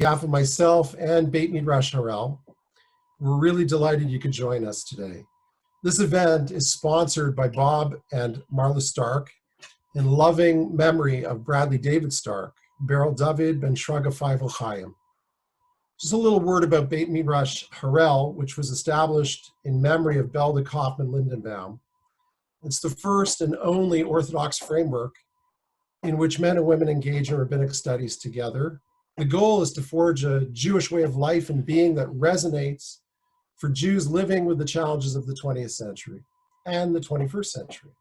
behalf of myself and Beit Midrash Har'el, we're really delighted you could join us today. This event is sponsored by Bob and Marla Stark in loving memory of Bradley David Stark, Beryl David Ben Shraga Feivel Chaim. Just a little word about Beit Midrash Har'el, which was established in memory of Belda Kaufman Lindenbaum. It's the first and only Orthodox framework in which men and women engage in rabbinic studies together. The goal is to forge a Jewish way of life and being that resonates for Jews living with the challenges of the 20th century and the 21st century.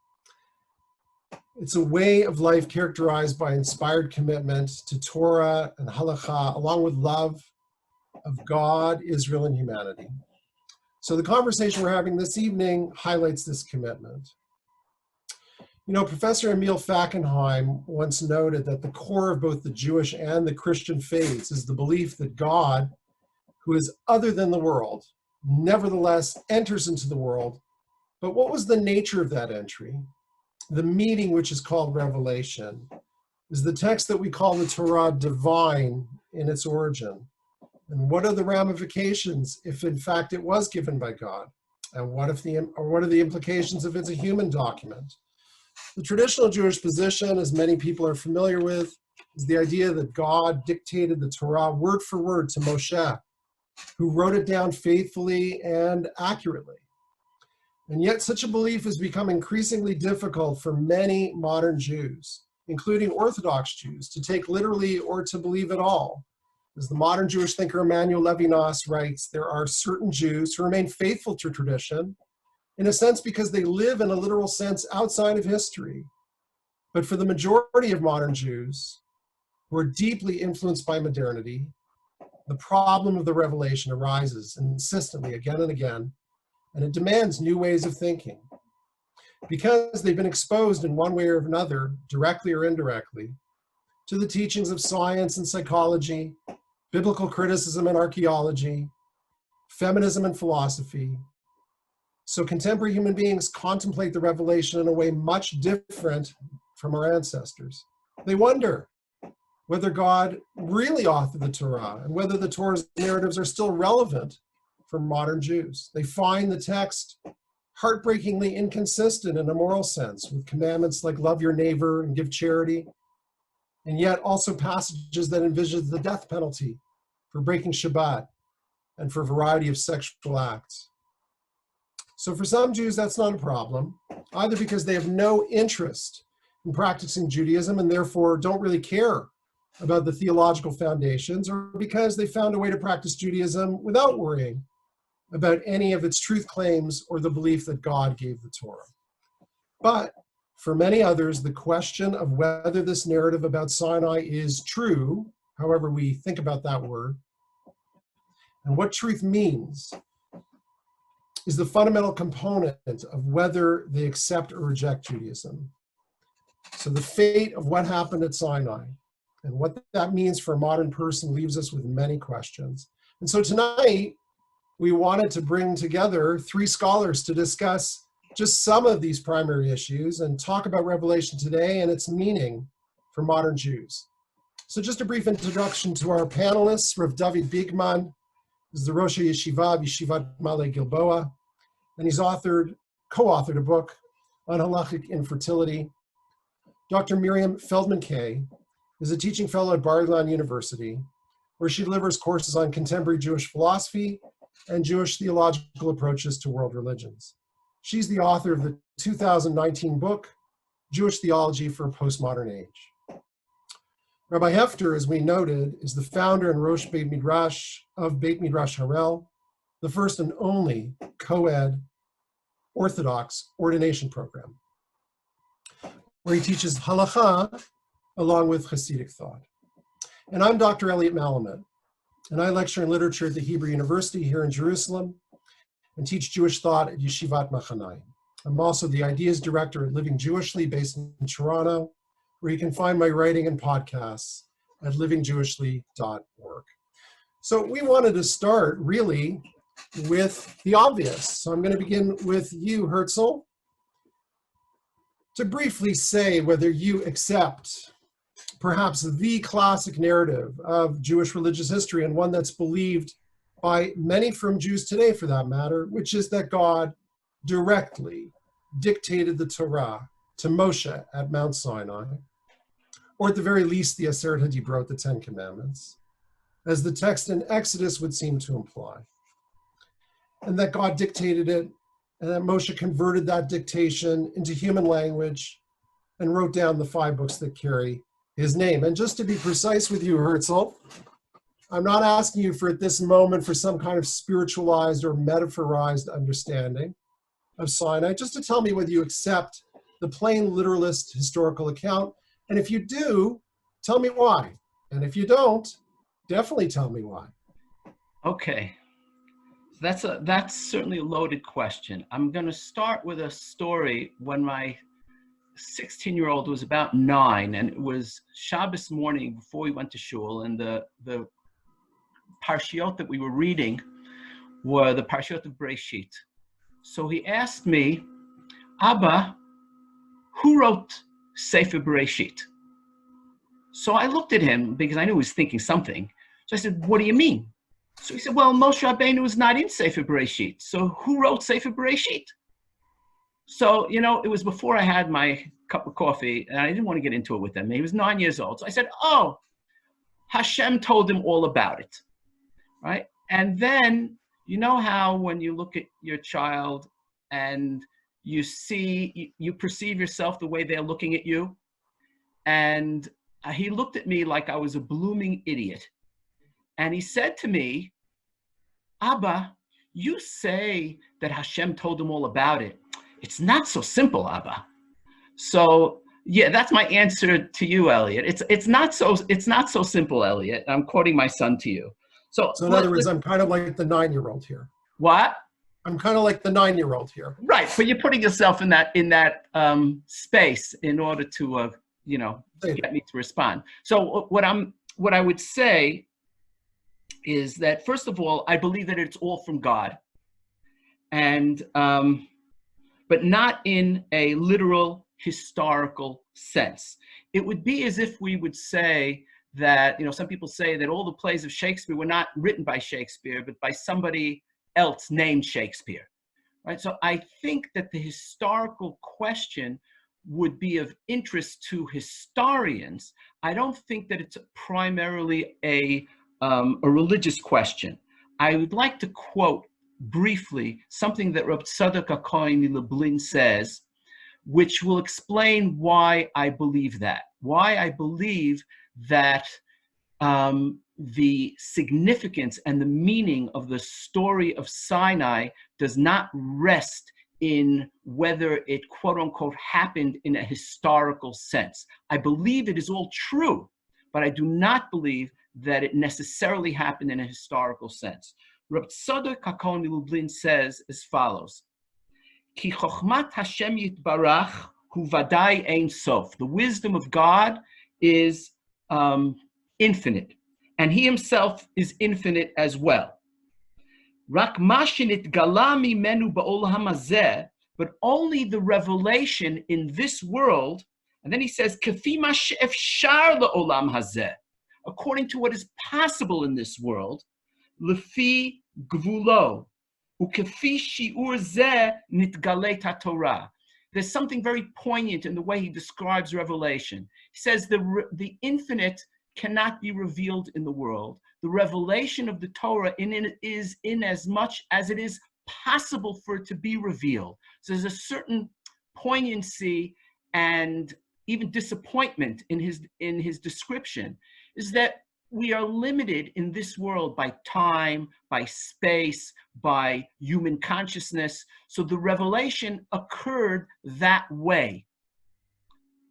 It's a way of life characterized by inspired commitment to Torah and halakha, along with love of God, Israel, and humanity. So the conversation we're having this evening highlights this commitment. You know, Professor Emil Fackenheim once noted that the core of both the Jewish and the Christian faiths is the belief that God, who is other than the world, nevertheless enters into the world. But what was the nature of that entry? The meeting, which is called Revelation, is the text that we call the Torah divine in its origin. And what are the ramifications if in fact it was given by God? And what are the implications if it's a human document? The traditional Jewish position, as many people are familiar with, is the idea that God dictated the Torah word for word to Moshe, who wrote it down faithfully and accurately. And yet such a belief has become increasingly difficult for many modern Jews, including Orthodox Jews, to take literally or to believe at all. As the modern Jewish thinker Emanuel Levinas writes, there are certain Jews who remain faithful to tradition, in a sense because they live in a literal sense outside of history. But for the majority of modern Jews, who are deeply influenced by modernity, the problem of the revelation arises insistently again and again, and it demands new ways of thinking. Because they've been exposed in one way or another, directly or indirectly, to the teachings of science and psychology, biblical criticism and archaeology, feminism and philosophy. So contemporary human beings contemplate the revelation in a way much different from our ancestors. They wonder whether God really authored the Torah and whether the Torah's narratives are still relevant for modern Jews. They find the text heartbreakingly inconsistent in a moral sense, with commandments like love your neighbor and give charity, and yet also passages that envision the death penalty for breaking Shabbat and for a variety of sexual acts. So for some Jews, that's not a problem, either because they have no interest in practicing Judaism and therefore don't really care about the theological foundations, or because they found a way to practice Judaism without worrying about any of its truth claims or the belief that God gave the Torah. But for many others, the question of whether this narrative about Sinai is true, however we think about that word, and what truth means, is the fundamental component of whether they accept or reject Judaism. So the fate of what happened at Sinai and what that means for a modern person leaves us with many questions. And so tonight, we wanted to bring together three scholars to discuss just some of these primary issues and talk about Revelation today and its meaning for modern Jews. So just a brief introduction to our panelists. Rav David Bigman is the Rosh Yeshiva, Yeshivat Male Gilboa, and he's co-authored a book on halachic infertility. Dr. Miriam Feidmann-Kaye is a teaching fellow at Bar-Ilan University, where she delivers courses on contemporary Jewish philosophy and Jewish theological approaches to world religions. She's the author of the 2019 book, Jewish Theology for a Postmodern Age. Rabbi Hefter, as we noted, is the founder and Rosh Beit Midrash of Beit Midrash Har'el, the first and only co-ed Orthodox ordination program, where he teaches halakha along with Hasidic thought. And I'm Dr. Elliott Malamet, and I lecture in literature at the Hebrew University here in Jerusalem and teach Jewish thought at Yeshivat Machanayim. I'm also the Ideas Director at Living Jewishly, based in Toronto, where you can find my writing and podcasts at livingjewishly.org. So we wanted to start really with the obvious. So I'm going to begin with you, Herzl, to briefly say whether you accept perhaps the classic narrative of Jewish religious history, and one that's believed by many from Jews today, for that matter, which is that God directly dictated the Torah to Moshe at Mount Sinai, or at the very least, the Aseret HaDibrot, the Ten Commandments, as the text in Exodus would seem to imply. And that God dictated it, and that Moshe converted that dictation into human language and wrote down the 5 books that carry his name. And just to be precise with you, Herzl, I'm not asking you for at this moment for some kind of spiritualized or metaphorized understanding of Sinai, just to tell me whether you accept the plain literalist historical account. And if you do, tell me why. And if you don't, definitely tell me why. Okay. That's certainly a loaded question. I'm going to start with a story when my 16-year-old was about 9, and it was Shabbos morning before we went to shul, and the parshiot that we were reading were the parshiot of Breshit. So he asked me, Abba, who wrote Sefer Breshit? So I looked at him because I knew he was thinking something. So I said, what do you mean? So he said, well, Moshe Rabbeinu was not in Sefer Breshit. So who wrote Sefer Breshit? So, it was before I had my cup of coffee, and I didn't want to get into it with him. He was 9 years old. So I said, oh, Hashem told him all about it, right? And then, you know how when you look at your child and you perceive yourself the way they're looking at you? And he looked at me like I was a blooming idiot. And he said to me, Abba, you say that Hashem told him all about it. It's not so simple, Abba. So yeah, that's my answer to you, Elliott. It's not so simple, Elliott. I'm quoting my son to you. So in other words, I'm kind of like the 9-year-old here. What? I'm kind of like the 9-year-old here. Right, but you're putting yourself in that space in order to get me to respond. So what I would say is that, first of all, I believe that it's all from God, and but not in a literal historical sense. It would be as if we would say that, some people say that all the plays of Shakespeare were not written by Shakespeare, but by somebody else named Shakespeare, right? So I think that the historical question would be of interest to historians. I don't think that it's primarily a religious question. I would like to quote briefly something that Rabbi Tzadok Lublin says, which will explain why I believe that. Why I believe that the significance and the meaning of the story of Sinai does not rest in whether it, quote unquote, happened in a historical sense. I believe it is all true, but I do not believe that it necessarily happened in a historical sense. Rabbi Tzadok HaKohen Lublin says as follows: Ki chochmat Hashem yitbarach hu vadai ein sof. The wisdom of God is infinite, and he himself is infinite as well. Rak ma shenitgala mimenu ba'olam hazeh, but only the revelation in this world, and then he says, Kafi ma she'efshar la'olam hazeh, according to what is possible in this world, lefi gvulo, ukefi shi'ur zeh nitgalet haTorah. There's something very poignant in the way he describes revelation. He says the infinite cannot be revealed in the world. The revelation of the Torah is in as much as it is possible for it to be revealed. So there's a certain poignancy and even disappointment in his description, is that we are limited in this world by time, by space, by human consciousness. So the revelation occurred that way,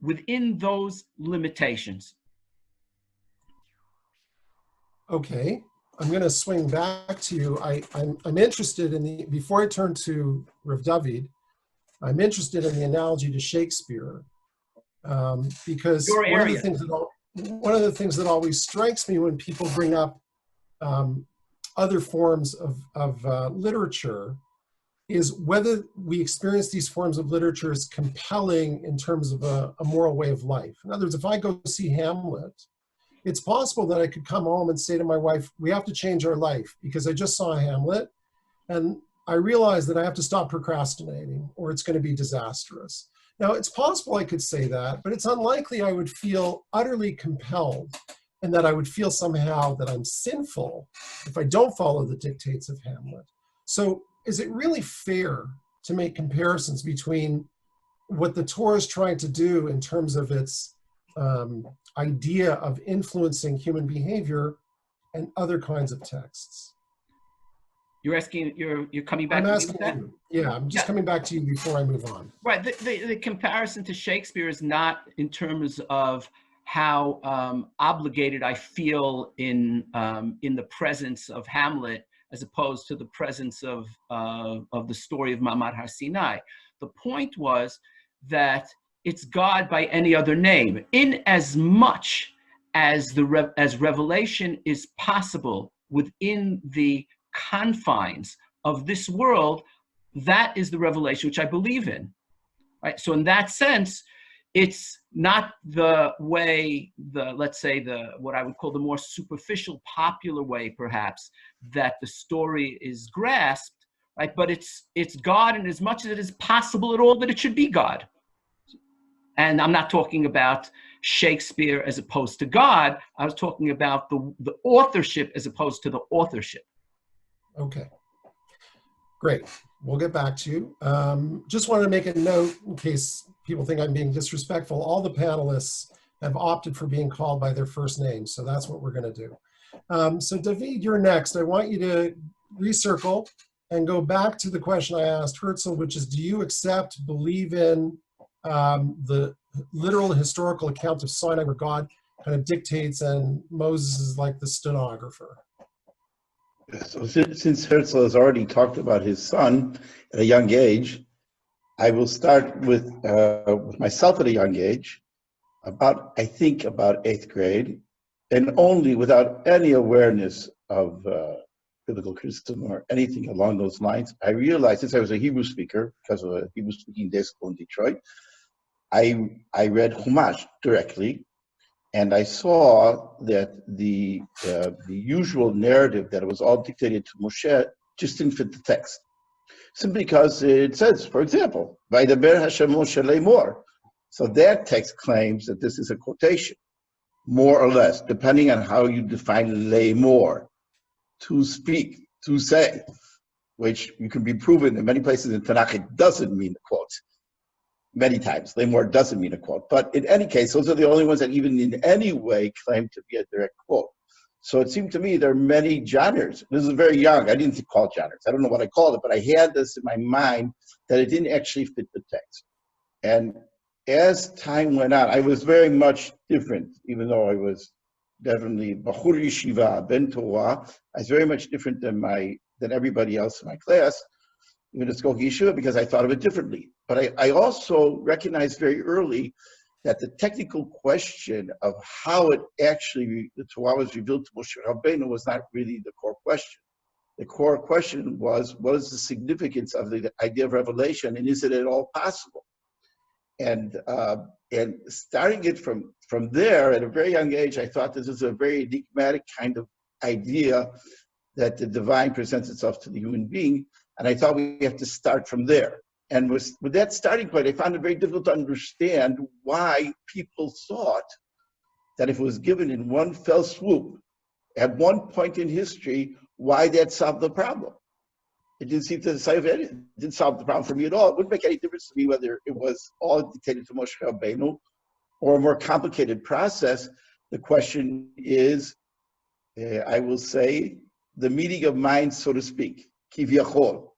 within those limitations. Okay, I'm going to swing back to you. I'm interested in before I turn to Rav David, I'm interested in the analogy to Shakespeare, because one of the things that always strikes me when people bring up other forms of literature is whether we experience these forms of literature as compelling in terms of a moral way of life. In other words, if I go see Hamlet, it's possible that I could come home and say to my wife, we have to change our life because I just saw Hamlet and I realize that I have to stop procrastinating or it's going to be disastrous. Now, it's possible I could say that, but it's unlikely I would feel utterly compelled and that I would feel somehow that I'm sinful if I don't follow the dictates of Hamlet. So is it really fair to make comparisons between what the Torah is trying to do in terms of its idea of influencing human behavior and other kinds of texts? You're asking, you're coming back I'm to me asking with that? you. Yeah, I'm just coming back to you before I move on. Right. The comparison to Shakespeare is not in terms of how obligated I feel in the presence of Hamlet as opposed to the presence of the story of Ma'amad Har Sinai. The point was that it's God by any other name, in as much as revelation is possible within the confines of this world. That is the revelation which I believe in, right? So in that sense, it's not the way, let's say what I would call the more superficial, popular way, perhaps, that the story is grasped, right? But it's God in as much as it is possible at all that it should be God. And I'm not talking about Shakespeare as opposed to God. I was talking about the authorship as opposed to the authorship. Okay, great. We'll get back to you. Just wanted to make a note in case people think I'm being disrespectful. All the panelists have opted for being called by their first name, so that's what we're going to do. So David, you're next. I want you to recircle and go back to the question I asked Herzl, which is, do you accept, believe in the literal historical account of Sinai where God kind of dictates and Moses is like the stenographer? So since Herzl has already talked about his son at a young age, I will start with myself at a young age, I think about 8th grade, and only without any awareness of biblical criticism or anything along those lines. I realized, since I was a Hebrew speaker, because of a Hebrew-speaking day school in Detroit, I read Chumash directly, and I saw that the usual narrative that it was all dictated to Moshe just didn't fit the text. Simply because it says, for example, Vaydaber Hashem Moshe Lemor. So that text claims that this is a quotation, more or less, depending on how you define Lemor, to speak, to say, which you can be proven in many places in Tanakh, it doesn't mean a quote. Many times, Lemor doesn't mean a quote. But in any case, those are the only ones that even in any way claim to be a direct quote. So it seemed to me there are many genres. This is very young. I didn't call it genres. I don't know what I called it, but I had this in my mind that it didn't actually fit the text. And as time went on, I was very much different, even though I was definitely Bachur Yeshiva, Ben Torah. I was very much different than everybody else in my class, even at Skokie Yeshiva, because I thought of it differently. But I also recognized very early that the technical question of how it actually, the Torah was revealed to Moshe Rabbeinu was not really the core question. The core question was, what is the significance of the idea of revelation, and is it at all possible? And starting it from there, at a very young age, I thought this is a very enigmatic kind of idea that the divine presents itself to the human being, and I thought we have to start from there. And with that starting point, I found it very difficult to understand why people thought that if it was given in one fell swoop, at one point in history, why that solved the problem. It didn't seem to solve it. It didn't solve the problem for me at all. It wouldn't make any difference to me whether it was all dictated to Moshe Rabbeinu or a more complicated process. The question is, I will say, the meaning of mind, so to speak, kivyachol.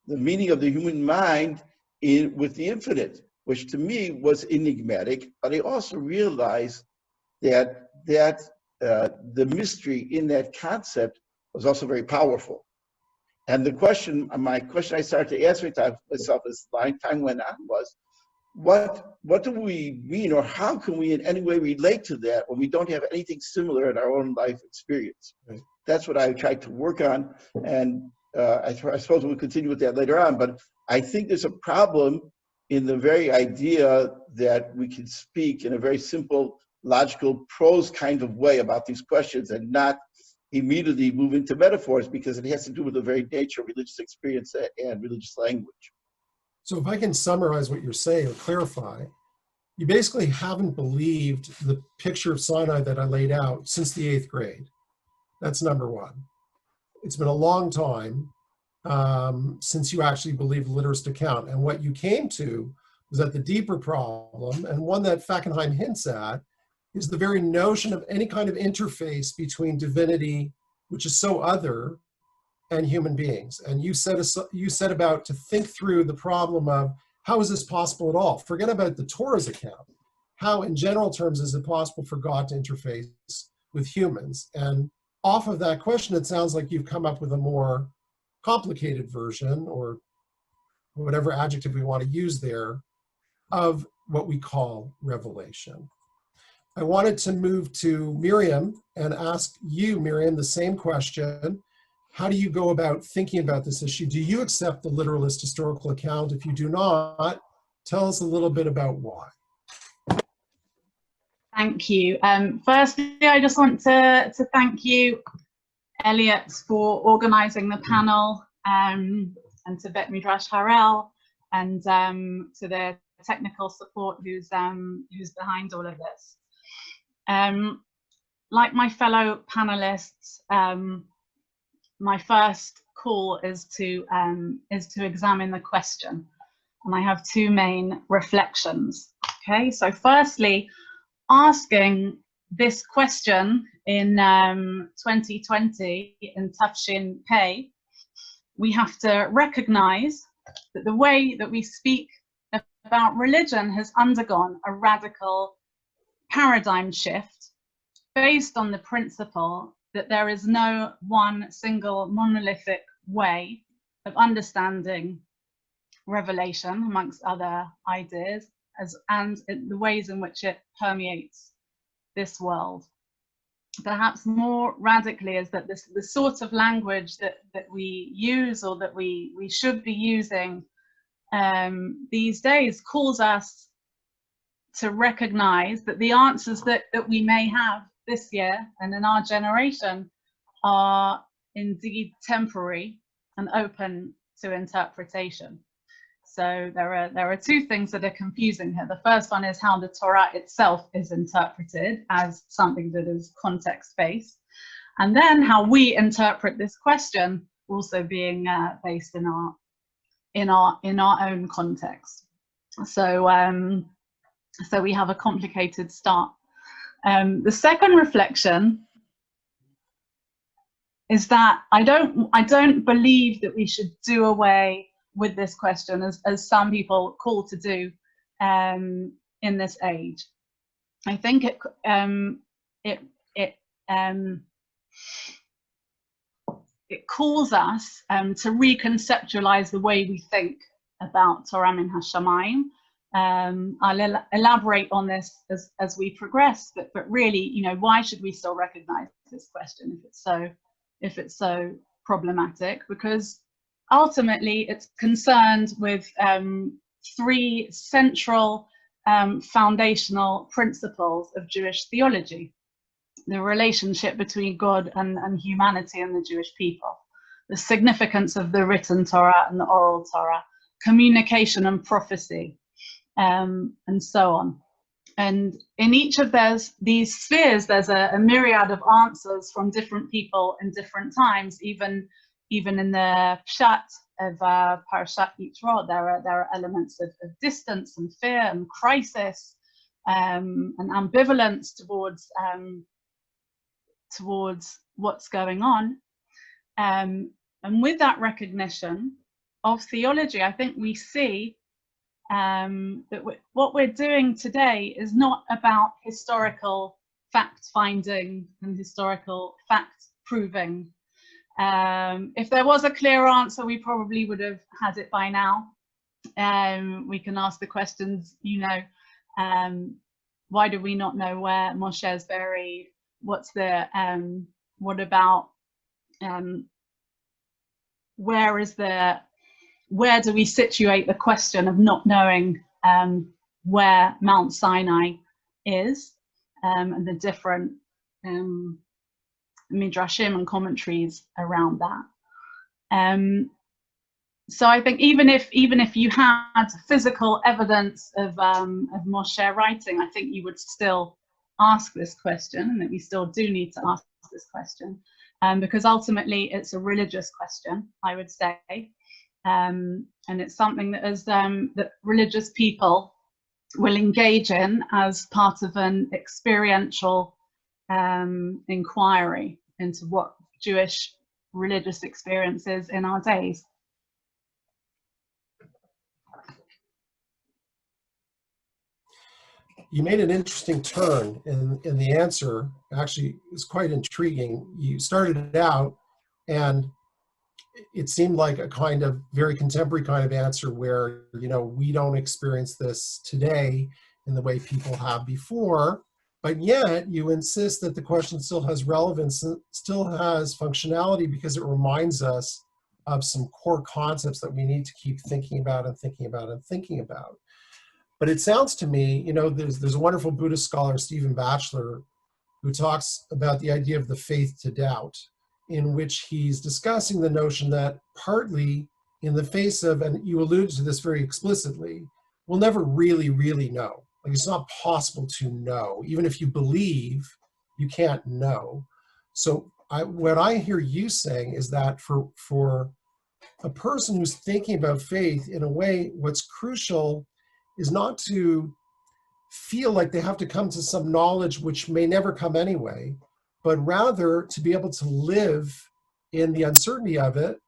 The meaning of the human mind with the infinite, which to me was enigmatic, but I also realized that the mystery in that concept was also very powerful. And my question I started to ask myself as time went on was, what do we mean, or how can we in any way relate to that when we don't have anything similar in our own life experience? Right. That's what I tried to work on, and I suppose we'll continue with that later on, but I think there's a problem in the very idea that we can speak in a very simple, logical, prose kind of way about these questions and not immediately move into metaphors, because it has to do with the very nature of religious experience and religious language. So if I can summarize what you're saying or clarify, you basically haven't believed the picture of Sinai that I laid out since the 8th grade. That's number one. It's been a long time since you actually believed the literist account. And what you came to was that the deeper problem, and one that Fackenheim hints at, is the very notion of any kind of interface between divinity, which is so other, and human beings. And you set about to think through the problem of how is this possible at all? Forget about the Torah's account. How, in general terms, is it possible for God to interface with humans? And off of that question, it sounds like you've come up with a more complicated version, or whatever adjective we want to use there, of what we call revelation. I wanted to move to Miriam and ask you, Miriam, the same question. How do you go about thinking about this issue? Do you accept the literalist historical account? If you do not, tell us a little bit about why. Thank you. Firstly, I just want to thank you, Elliott, for organising the panel, and to Bet Midrash Har'el, and to the technical support who's behind all of this. Like my fellow panelists, my first call is to examine the question, and I have two main reflections. Okay, so firstly, asking this question in 2020 in Tafshin-Pei, we have to recognize that the way that we speak about religion has undergone a radical paradigm shift based on the principle that there is no one single monolithic way of understanding revelation, amongst other ideas, and the ways in which it permeates this world. Perhaps more radically is that the sort of language that we use, or that we should be using these days, calls us to recognize that the answers that we may have this year and in our generation are indeed temporary and open to interpretation. So there are two things that are confusing here. The first one is how the Torah itself is interpreted as something that is context-based, and then how we interpret this question also being based in our own context. So so we have a complicated start. The second reflection is that I don't believe that we should do away with this question as some people call to do in this age. I think it calls us to reconceptualize the way we think about Torah min hashamayim. I'll elaborate on this as we progress, but really, you know, why should we still recognize this question if it's so problematic? Because ultimately it's concerned with three central foundational principles of Jewish theology: the relationship between God and humanity and the Jewish people, the significance of the written Torah and the oral Torah, communication and prophecy, and so on. And in each of these spheres, there's a myriad of answers from different people in different times. Even in the pshat of Parashat Yitro, there are elements of distance and fear and crisis and ambivalence towards what's going on. And with that recognition of theology, I think we see that what we're doing today is not about historical fact-finding and historical fact-proving. If there was a clear answer, we probably would have had it by now. We can ask the questions, you know, why do we not know where Moshe is buried? What about where do we situate the question of not knowing where Mount Sinai is, and the different midrashim and commentaries around that. So I think even if you had physical evidence of Moshe writing, I think you would still ask this question, and that we still do need to ask this question, because ultimately it's a religious question, I would say, and it's something that that religious people will engage in as part of an experiential inquiry into what Jewish religious experience is in our days. You made an interesting turn in the answer. Actually, it's quite intriguing. You started it out, and it seemed like a kind of very contemporary kind of answer where, you know, we don't experience this today in the way people have before, but yet you insist that the question still has relevance, still has functionality, because it reminds us of some core concepts that we need to keep thinking about and thinking about and thinking about. But it sounds to me, you know, there's a wonderful Buddhist scholar, Stephen Batchelor, who talks about the idea of the faith to doubt, in which he's discussing the notion that partly in the face of, and you alluded to this very explicitly, we'll never really, really know. Like, it's not possible to know. Even if you believe, you can't know. So what I hear you saying is that for a person who's thinking about faith, in a way, what's crucial is not to feel like they have to come to some knowledge which may never come anyway, but rather to be able to live in the uncertainty of it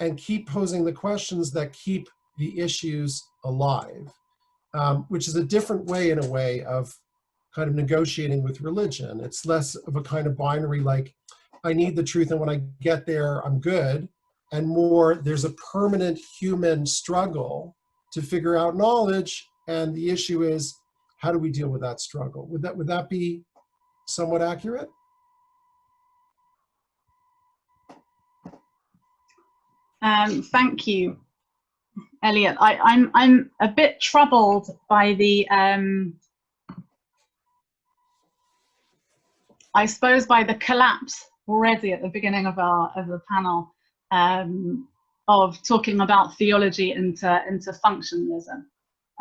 and keep posing the questions that keep the issues alive, which is a different way, in a way, of kind of negotiating with religion. It's less of a kind of binary, like, I need the truth, and when I get there, I'm good, and more, there's a permanent human struggle to figure out knowledge, and the issue is, how do we deal with that struggle? Would that be somewhat accurate? Thank you, Elliott. I'm a bit troubled by the I suppose by the collapse already at the beginning of the panel of talking about theology into functionalism.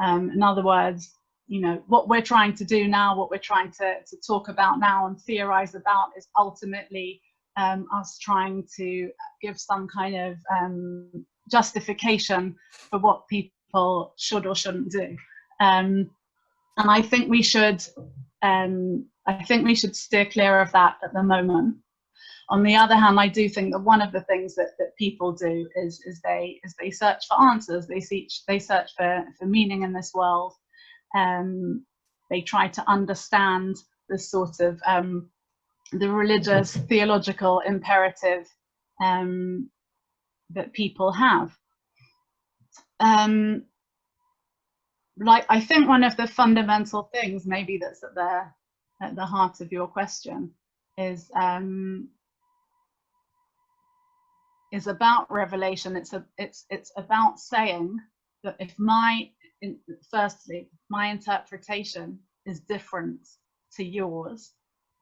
In other words, you know, what we're trying to do now, what we're trying to talk about now and theorize about, is ultimately us trying to give some kind of justification for what people should or shouldn't do. And I think we should steer clear of that at the moment. On the other hand, I do think that one of the things that people do is they search for answers. They search for meaning in this world. They try to understand the sort of the religious theological imperative that people have. Like, I think one of the fundamental things, maybe that's at the heart of your question, is about revelation. It's about saying that if firstly, my interpretation is different to yours,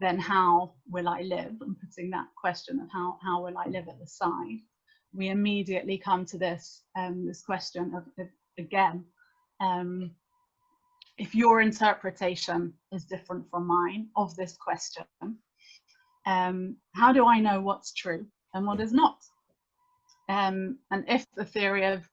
then how will I live? And putting that question of how will I live at the side, we immediately come to this question of again, if your interpretation is different from mine of this question, how do I know what's true and what is not? And if the theory of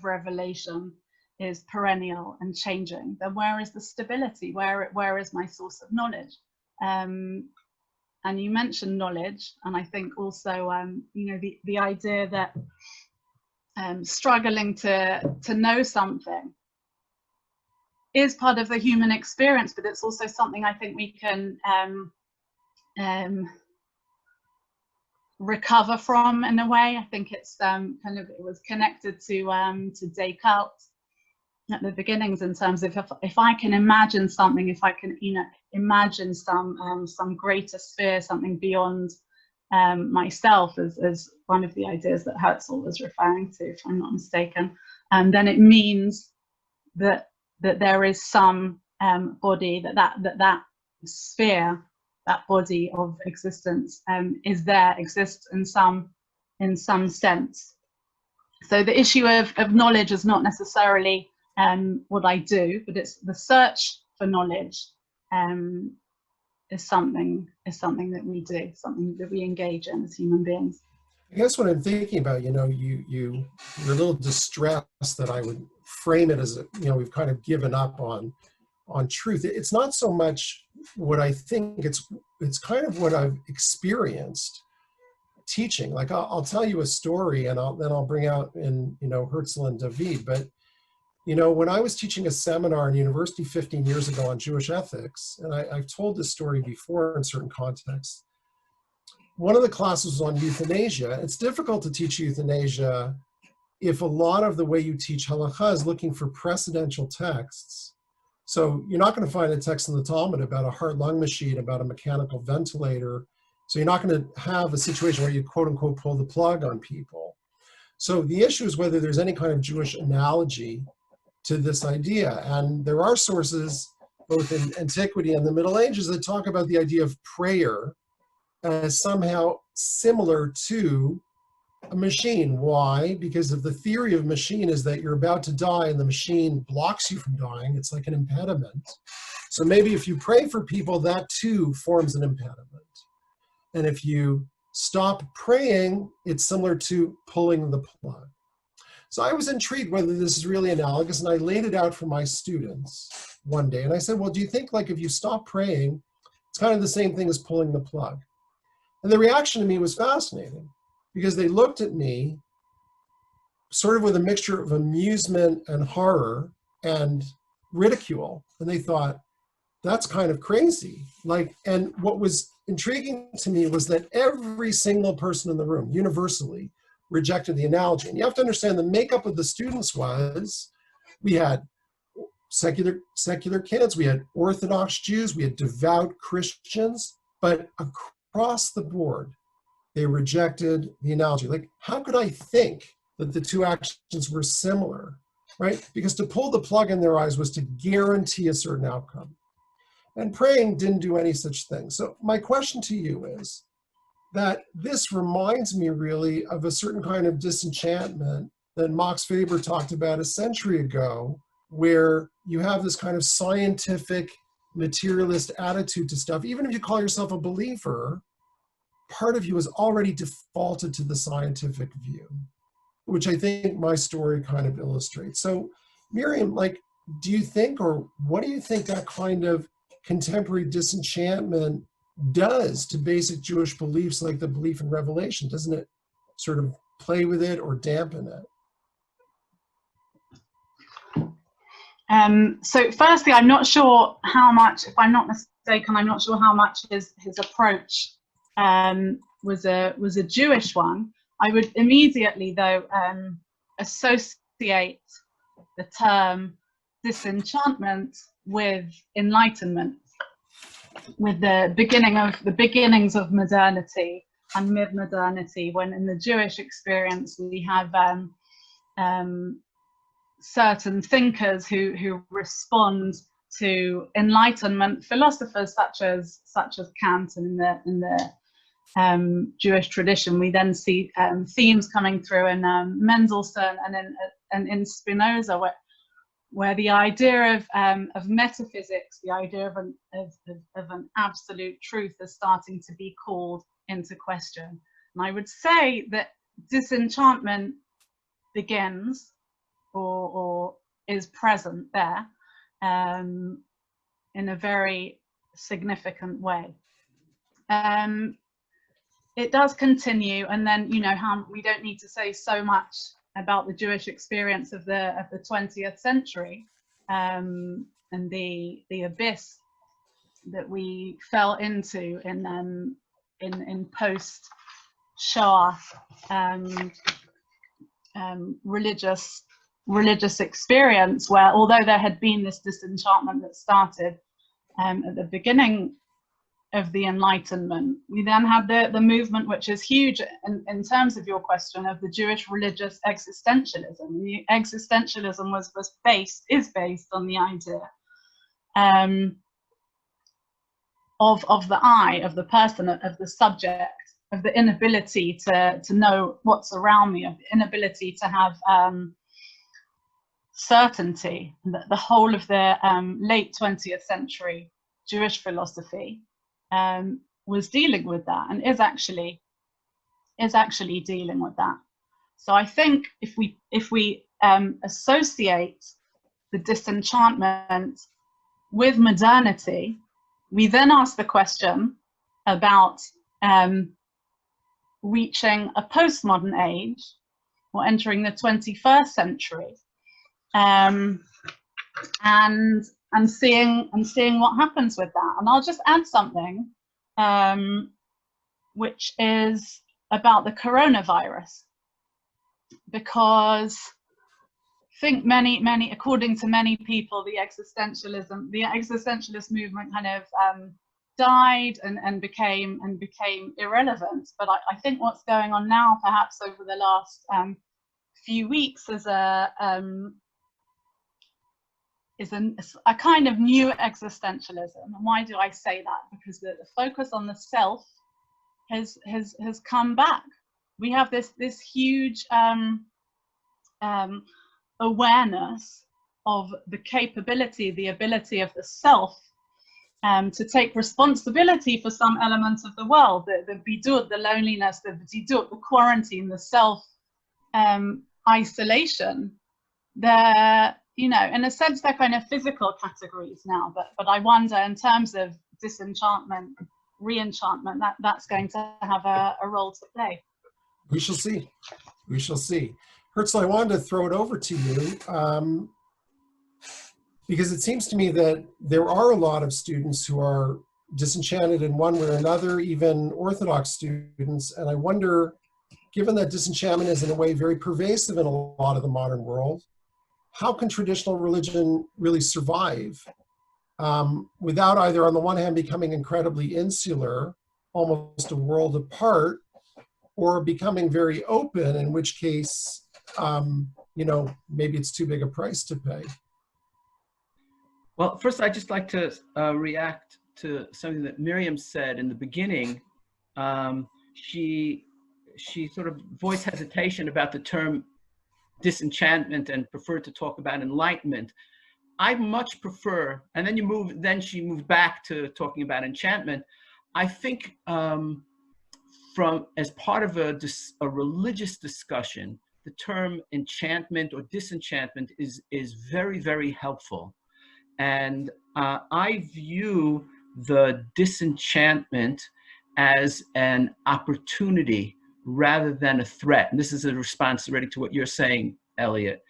revelation is perennial and changing, then where is the stability? Where is my source of knowledge? And you mentioned knowledge, and I think also you know, the idea that struggling to know something is part of the human experience, but it's also something I think we can recover from, in a way. I think it's kind of, it was connected to Descartes at the beginnings, in terms of if I can imagine something, if I can, you know, imagine some greater sphere, something beyond myself as one of the ideas that Herzl was referring to, if I'm not mistaken, then it means that there is some body, that sphere, that body of existence exists in some sense. So the issue of knowledge is not necessarily what I do, but it's the search for knowledge is something that we do, something that we engage in as human beings. I guess what I'm thinking about, you're a little distressed that I would frame it as, we've kind of given up on truth. It's not so much what I think, it's kind of what I've experienced teaching. Like I'll tell you a story, and then I'll bring out in Herzl and David. But when I was teaching a seminar in university 15 years ago on Jewish ethics, and I've told this story before in certain contexts. One of the classes was on euthanasia. It's difficult to teach euthanasia if a lot of the way you teach halakha is looking for precedential texts. So you're not going to find a text in the Talmud about a heart-lung machine, about a mechanical ventilator. So you're not going to have a situation where you quote unquote pull the plug on people. So the issue is whether there's any kind of Jewish analogy to this idea. And there are sources both in antiquity and the Middle Ages that talk about the idea of prayer as somehow similar to a machine. Why? Because of the theory of machine is that you're about to die and the machine blocks you from dying. It's like an impediment. So maybe if you pray for people, that too forms an impediment. And if you stop praying, it's similar to pulling the plug. So I was intrigued whether this is really analogous, and I laid it out for my students one day. And I said, well, do you think like if you stop praying, it's kind of the same thing as pulling the plug? And the reaction to me was fascinating, because they looked at me sort of with a mixture of amusement and horror and ridicule. And they thought, that's kind of crazy. And what was intriguing to me was that every single person in the room universally rejected the analogy. And you have to understand the makeup of the students was, we had secular kids, we had Orthodox Jews, we had devout Christians, but across the board, they rejected the analogy. Like, how could I think that the two actions were similar, right? Because to pull the plug in their eyes was to guarantee a certain outcome. And praying didn't do any such thing. So my question to you is that this reminds me really of a certain kind of disenchantment that Max Weber talked about a century ago, where you have this kind of scientific materialist attitude to stuff. Even if you call yourself a believer, part of you has already defaulted to the scientific view, which I think my story kind of illustrates. So Miriam, do you think, or what do you think that kind of contemporary disenchantment does to basic Jewish beliefs like the belief in revelation? Doesn't it sort of play with it or dampen it? So firstly, I'm not sure how much, if I'm not mistaken, I'm not sure how much his approach was a Jewish one. I would immediately, though, associate the term disenchantment with enlightenment, with the beginnings of modernity and mid-modernity, when in the Jewish experience we have certain thinkers who respond to Enlightenment philosophers such as Kant, and in the Jewish tradition we then see themes coming through in Mendelssohn and in Spinoza, where the idea of metaphysics, the idea of an absolute truth, is starting to be called into question. And I would say that disenchantment begins or is present there in a very significant way. It does continue, and then how we don't need to say so much about the Jewish experience of the 20th century and the abyss that we fell into in post Shoah religious experience, where although there had been this disenchantment that started at the beginning of the Enlightenment. We then had the movement, which is huge in terms of your question, of the Jewish religious existentialism. The existentialism is based on the idea of the I, of the person, of the subject, of the inability to know what's around me, of the inability to have certainty. The whole of the late 20th century Jewish philosophy was dealing with that, and is actually dealing with that. So I think if we associate the disenchantment with modernity, we then ask the question about reaching a postmodern age, or entering the 21st century, and seeing what happens with that. And I'll just add something, which is about the coronavirus, because I think many, according to many people, the existentialist movement kind of died and became irrelevant. But I think what's going on now, perhaps over the last few weeks, is a kind of new existentialism. And why do I say that? Because the focus on the self has come back. We have this huge awareness of the capability, the ability of the self to take responsibility for some elements of the world, the bidud, the loneliness, the bidud, the quarantine, the self isolation. You know, in a sense, they're kind of physical categories now, but I wonder, in terms of disenchantment, re-enchantment, that's going to have a role to play. We shall see. We shall see. Herzl, I wanted to throw it over to you because it seems to me that there are a lot of students who are disenchanted in one way or another, even Orthodox students. And I wonder, given that disenchantment is in a way very pervasive in a lot of the modern world, how can traditional religion really survive without either, on the one hand, becoming incredibly insular, almost a world apart, or becoming very open, in which case, you know, maybe it's too big a price to pay? Well, first, I'd just like to react to something that Miriam said in the beginning. She sort of voiced hesitation about the term disenchantment and preferred to talk about enlightenment. I much prefer, and then she moved back to talking about enchantment. I think as part of a religious discussion, the term enchantment or disenchantment is very, very helpful. And I view the disenchantment as an opportunity rather than a threat. And this is a response already to what you're saying, Elliott.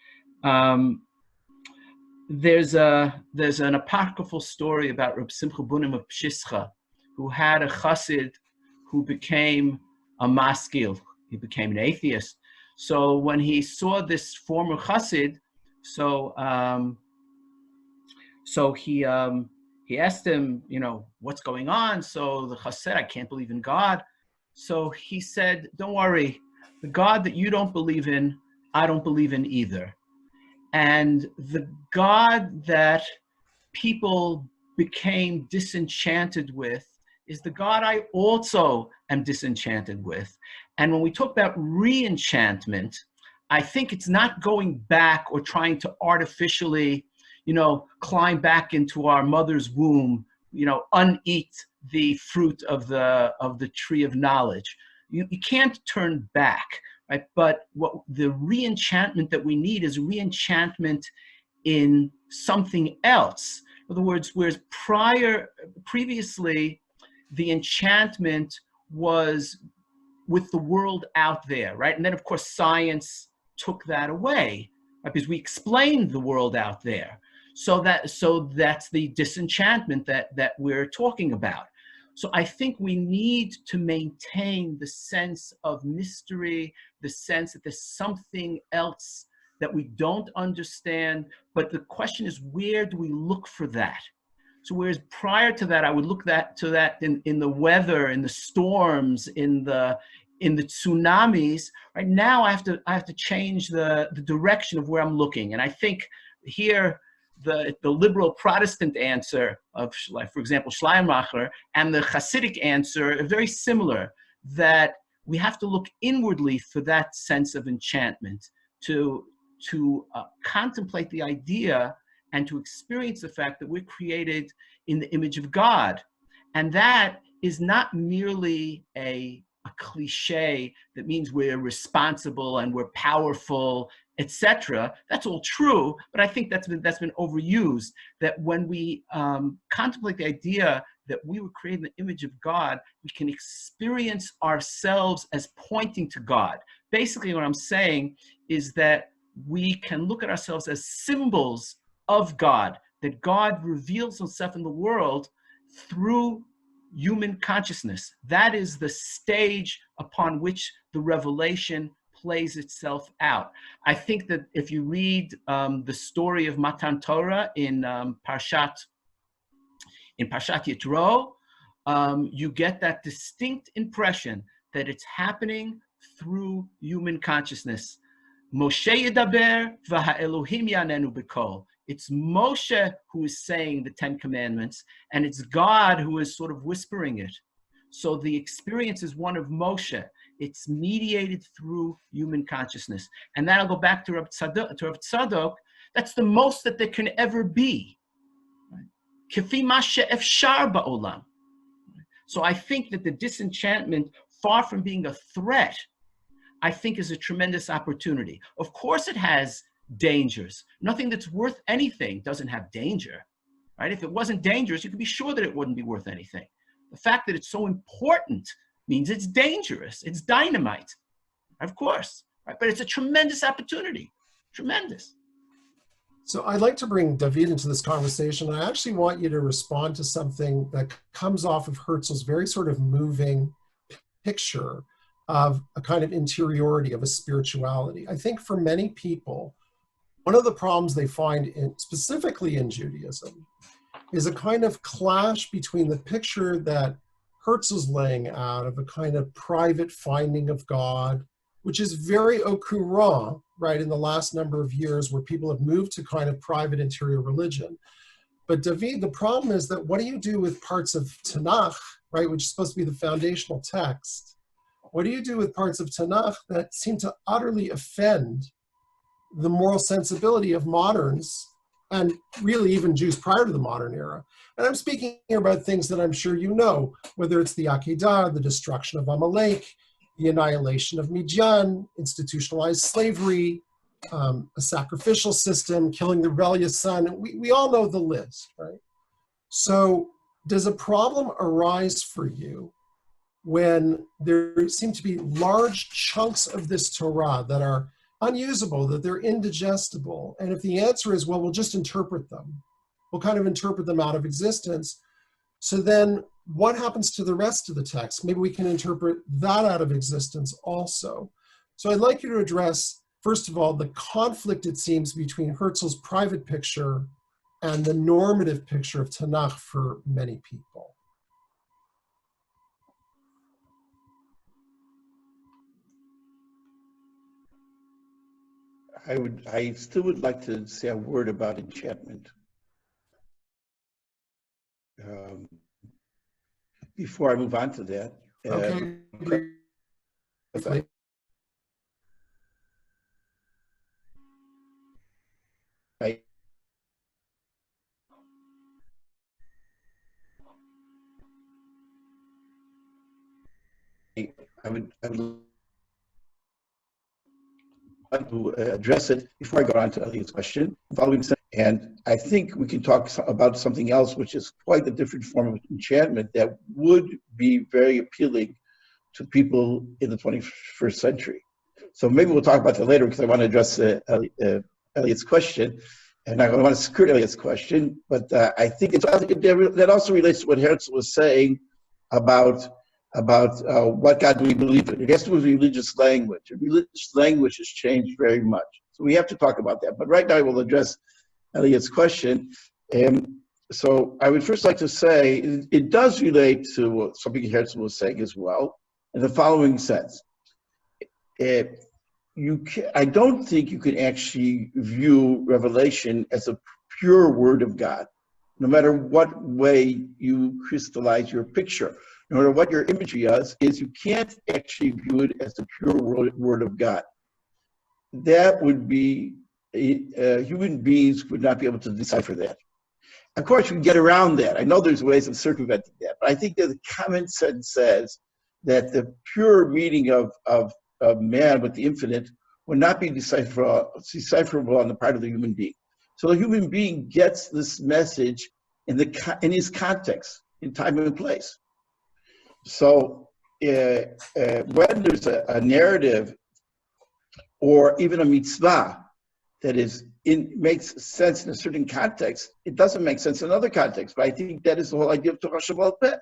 There's an apocryphal story about Reb Simcha Bunim of Pshischa, who had a chassid who became a maskil. He became an atheist. So when he saw this former chassid, he asked him, you know, what's going on? So the chassid said, I can't believe in God. So he said, don't worry, the God that you don't believe in, I don't believe in either. And the God that people became disenchanted with is the God I also am disenchanted with. And when we talk about re-enchantment, I think it's not going back or trying to artificially, you know, climb back into our mother's womb, you know, uneat the fruit of the tree of knowledge. You can't turn back, right? But what the re-enchantment that we need is re-enchantment in something else. In other words, whereas previously the enchantment was with the world out there, right? And then of course science took that away, right? Because we explained the world out there. So that's the disenchantment that we're talking about. So I think we need to maintain the sense of mystery, the sense that there's something else that we don't understand. But the question is, where do we look for that? So whereas prior to that, I would look to that in the weather, in the storms, in the tsunamis. Right now, I have to change the direction of where I'm looking. And I think here the liberal Protestant answer of, like, for example, Schleiermacher, and the Hasidic answer are very similar, that we have to look inwardly for that sense of enchantment, to contemplate the idea and to experience the fact that we're created in the image of God. And that is not merely a cliche that means we're responsible and we're powerful, etc. That's all true, but I think that's been overused. That when we contemplate the idea that we were created in the image of God, we can experience ourselves as pointing to God. Basically, what I'm saying is that we can look at ourselves as symbols of God, that God reveals himself in the world through human consciousness. That is the stage upon which the revelation plays itself out. I think that if you read the story of Matan Torah in Parshat Yitro, you get that distinct impression that it's happening through human consciousness. Moshe yedaber v'ha'elohim yanenu b'kol. It's Moshe who is saying the 10 Commandments, and it's God who is sort of whispering it. So the experience is one of Moshe. It's mediated through human consciousness. And then I'll go back to Rav Tzadok. That's the most that there can ever be. Kefi ma she'efshar ba'olam. So I think that the disenchantment, far from being a threat, I think is a tremendous opportunity. Of course it has dangers. Nothing that's worth anything doesn't have danger, right? If it wasn't dangerous, you could be sure that it wouldn't be worth anything. The fact that it's so important means it's dangerous. It's dynamite, of course, right? But it's a tremendous opportunity, tremendous. So I'd like to bring David into this conversation. I actually want you to respond to something that comes off of Herzl's very sort of moving picture of a kind of interiority of a spirituality. I think for many people, one of the problems they find specifically in Judaism is a kind of clash between the picture that Herzl's laying out of a kind of private finding of God, which is very au courant, right, in the last number of years, where people have moved to kind of private interior religion. But David, the problem is that what do you do with parts of Tanakh, right, which is supposed to be the foundational text? What do you do with parts of Tanakh that seem to utterly offend the moral sensibility of moderns, and really even Jews prior to the modern era? And I'm speaking here about things that I'm sure you know, whether it's the Akedah, the destruction of Amalek, the annihilation of Midian, institutionalized slavery, a sacrificial system, killing the rebellious son. We all know the list, right? So does a problem arise for you when there seem to be large chunks of this Torah that are unusable, that they're indigestible? And if the answer is, well, we'll just interpret them, we'll kind of interpret them out of existence, so then what happens to the rest of the text? Maybe we can interpret that out of existence also. So I'd like you to address, first of all, the conflict, it seems, between Herzl's private picture and the normative picture of Tanakh for many people. I still would like to say a word about enchantment. Before I move on to that. Okay. I would like to address it before I go on to Elliott's question. And I think we can talk about something else, which is quite a different form of enchantment that would be very appealing to people in the 21st century. So maybe we'll talk about that later, because I want to address Elliott's question, and I want to secure Elliott's question. But I think that also relates to what Herzl was saying about what God do we believe in. It has to do with religious language. And religious language has changed very much. So we have to talk about that. But right now I will address Elliott's question. so I would first like to say it does relate to something Herzl was saying as well, in the following sense. I don't think you can actually view Revelation as a pure word of God, no matter what way you crystallize your picture, no matter what your imagery is you can't actually view it as a pure word of God. That would be, human beings would not be able to decipher that. Of course, we can get around that. I know there's ways of circumventing that, but I think that the common sense says that the pure meaning of man with the infinite would not be decipherable on the part of the human being. So the human being gets this message in his context, in time and place. So when there's a narrative or even a mitzvah that makes sense in a certain context, it doesn't make sense in another context. But I think that is the whole idea of Torah Shabbat Peh.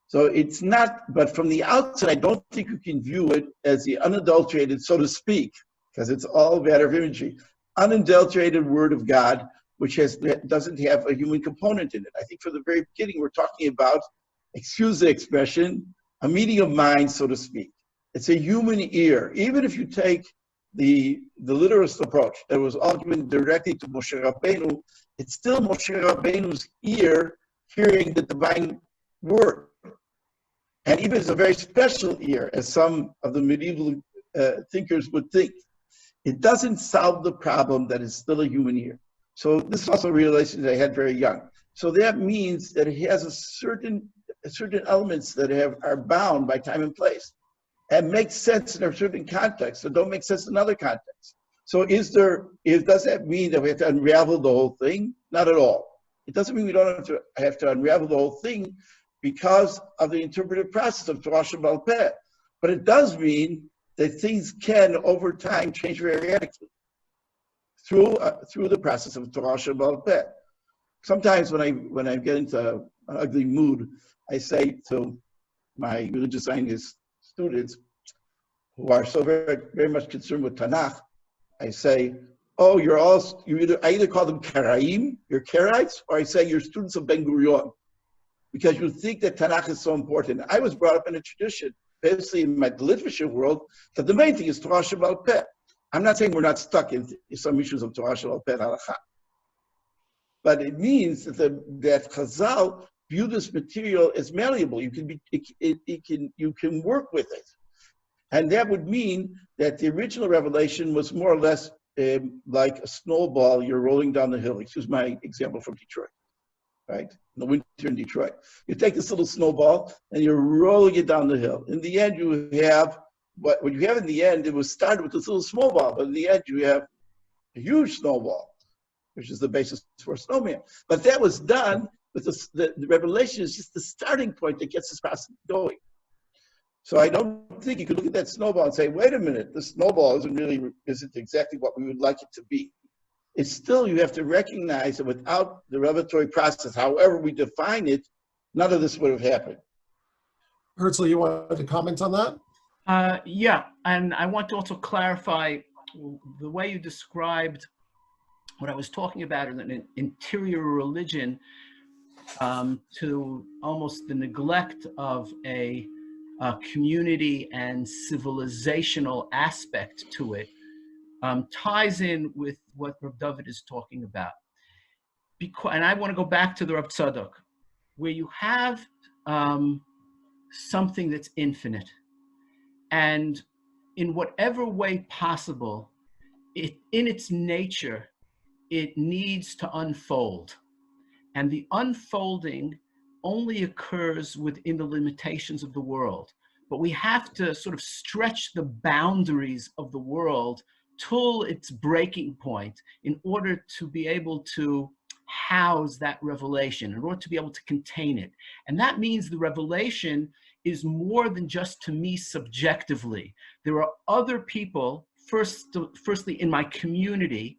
So it's not, but from the outset, I don't think you can view it as the unadulterated, so to speak, because it's all a matter of imagery, unadulterated word of God, which doesn't have a human component in it. I think from the very beginning, we're talking about, excuse the expression, a meeting of minds, so to speak. It's a human ear. Even if you take the literalist approach that was all given directly to Moshe Rabbeinu, it's still Moshe Rabbeinu's ear hearing the divine word. And even it's a very special ear, as some of the medieval thinkers would think. It doesn't solve the problem that it's still a human ear. So this is also a realization that I had very young. So that means that it has a certain elements that are bound by time and place and make sense in a certain context, but don't make sense in other contexts. So does that mean that we have to unravel the whole thing? Not at all. It doesn't mean we don't have to unravel the whole thing because of the interpretive process of Torah Shabbat Peh. But it does mean that things can, over time, change very radically through the process of Torah Shabbat Peh. Sometimes when I get into an ugly mood, I say to my religious scientist students who are so very, very much concerned with Tanakh, I say, oh, I either call them Karaim, you're Karaites, or I say you're students of Ben Gurion, because you think that Tanakh is so important. I was brought up in a tradition, basically in my literature world, that the main thing is Torah Shabbat Peh. I'm not saying we're not stuck in some issues of Torah Shabbat Peh and Halakha, but it means that Chazal view this material as malleable. You can work with it, and that would mean that the original revelation was more or less like a snowball you're rolling down the hill. Excuse my example from Detroit, right? In the winter in Detroit, you take this little snowball and you're rolling it down the hill. In the end, you have what you have in the end. It was started with this little snowball, but in the end, you have a huge snowball, which is the basis for a snowman. But that was done with the revelation is just the starting point that gets this process going. So I don't think you could look at that snowball and say, wait a minute, this snowball isn't exactly what we would like it to be. It's still, you have to recognize that without the revelatory process, however we define it, none of this would have happened. Herzl, you wanted to comment on that? Yeah, and I want to also clarify the way you described what I was talking about in an interior religion to almost the neglect of a community and civilizational aspect to it ties in with what Rav David is talking about. And I want to go back to the Rav Tzadok, where you have something that's infinite, and in whatever way possible, in its nature, it needs to unfold. And the unfolding only occurs within the limitations of the world. But we have to sort of stretch the boundaries of the world till its breaking point in order to be able to house that revelation, in order to be able to contain it. And that means the revelation is more than just to me subjectively. There are other people, firstly in my community,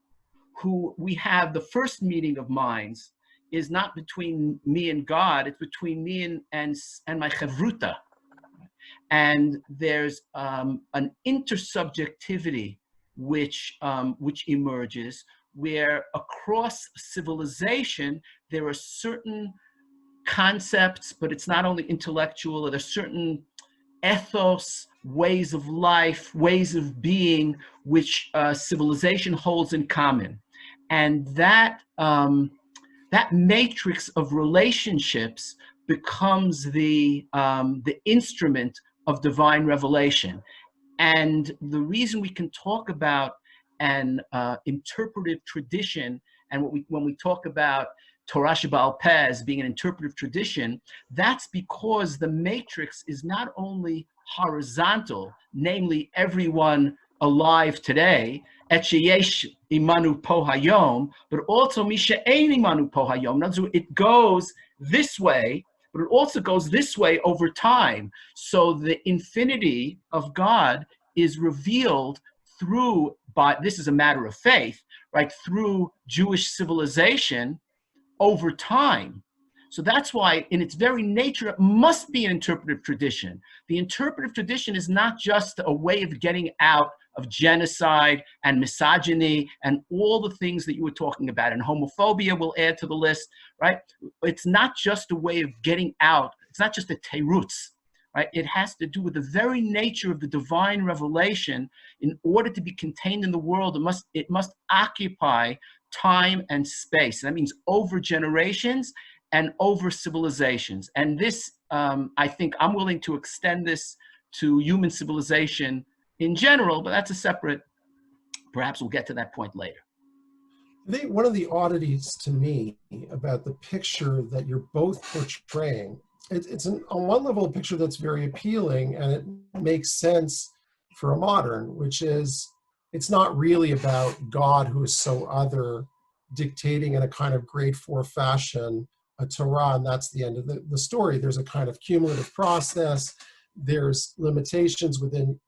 who we have the first meeting of minds is not between me and God, it's between me and my chevruta. And there's an intersubjectivity which emerges, where across civilization, there are certain concepts, but it's not only intellectual, there's certain ethos, ways of life, ways of being, which civilization holds in common. And that, that matrix of relationships becomes the instrument of divine revelation. And the reason we can talk about an interpretive tradition, and when we talk about Torah Sheba'al Peh as being an interpretive tradition, that's because the matrix is not only horizontal, namely everyone alive today, et sheyesh imanu po hayom, but also mi she'ein imanu po hayom. In other words, it goes this way, but it also goes this way over time. So the infinity of God is revealed through, this is a matter of faith, right, through Jewish civilization over time. So that's why, in its very nature, it must be an interpretive tradition. The interpretive tradition is not just a way of getting out of genocide and misogyny and all the things that you were talking about, and homophobia will add to the list, right? It's not just a way of getting out. It's not just a teirutz, right? It has to do with the very nature of the divine revelation. In order to be contained in the world, it must occupy time and space. That means over generations and over civilizations. And this, I think I'm willing to extend this to human civilization in general, but that's a separate, perhaps we'll get to that point later. I think one of the oddities to me about the picture that you're both portraying, it's on one level a picture that's very appealing and it makes sense for a modern, which is it's not really about God who is so other dictating in a kind of grade 4 fashion a Torah, and that's the end of the story. There's a kind of cumulative process, there's limitations within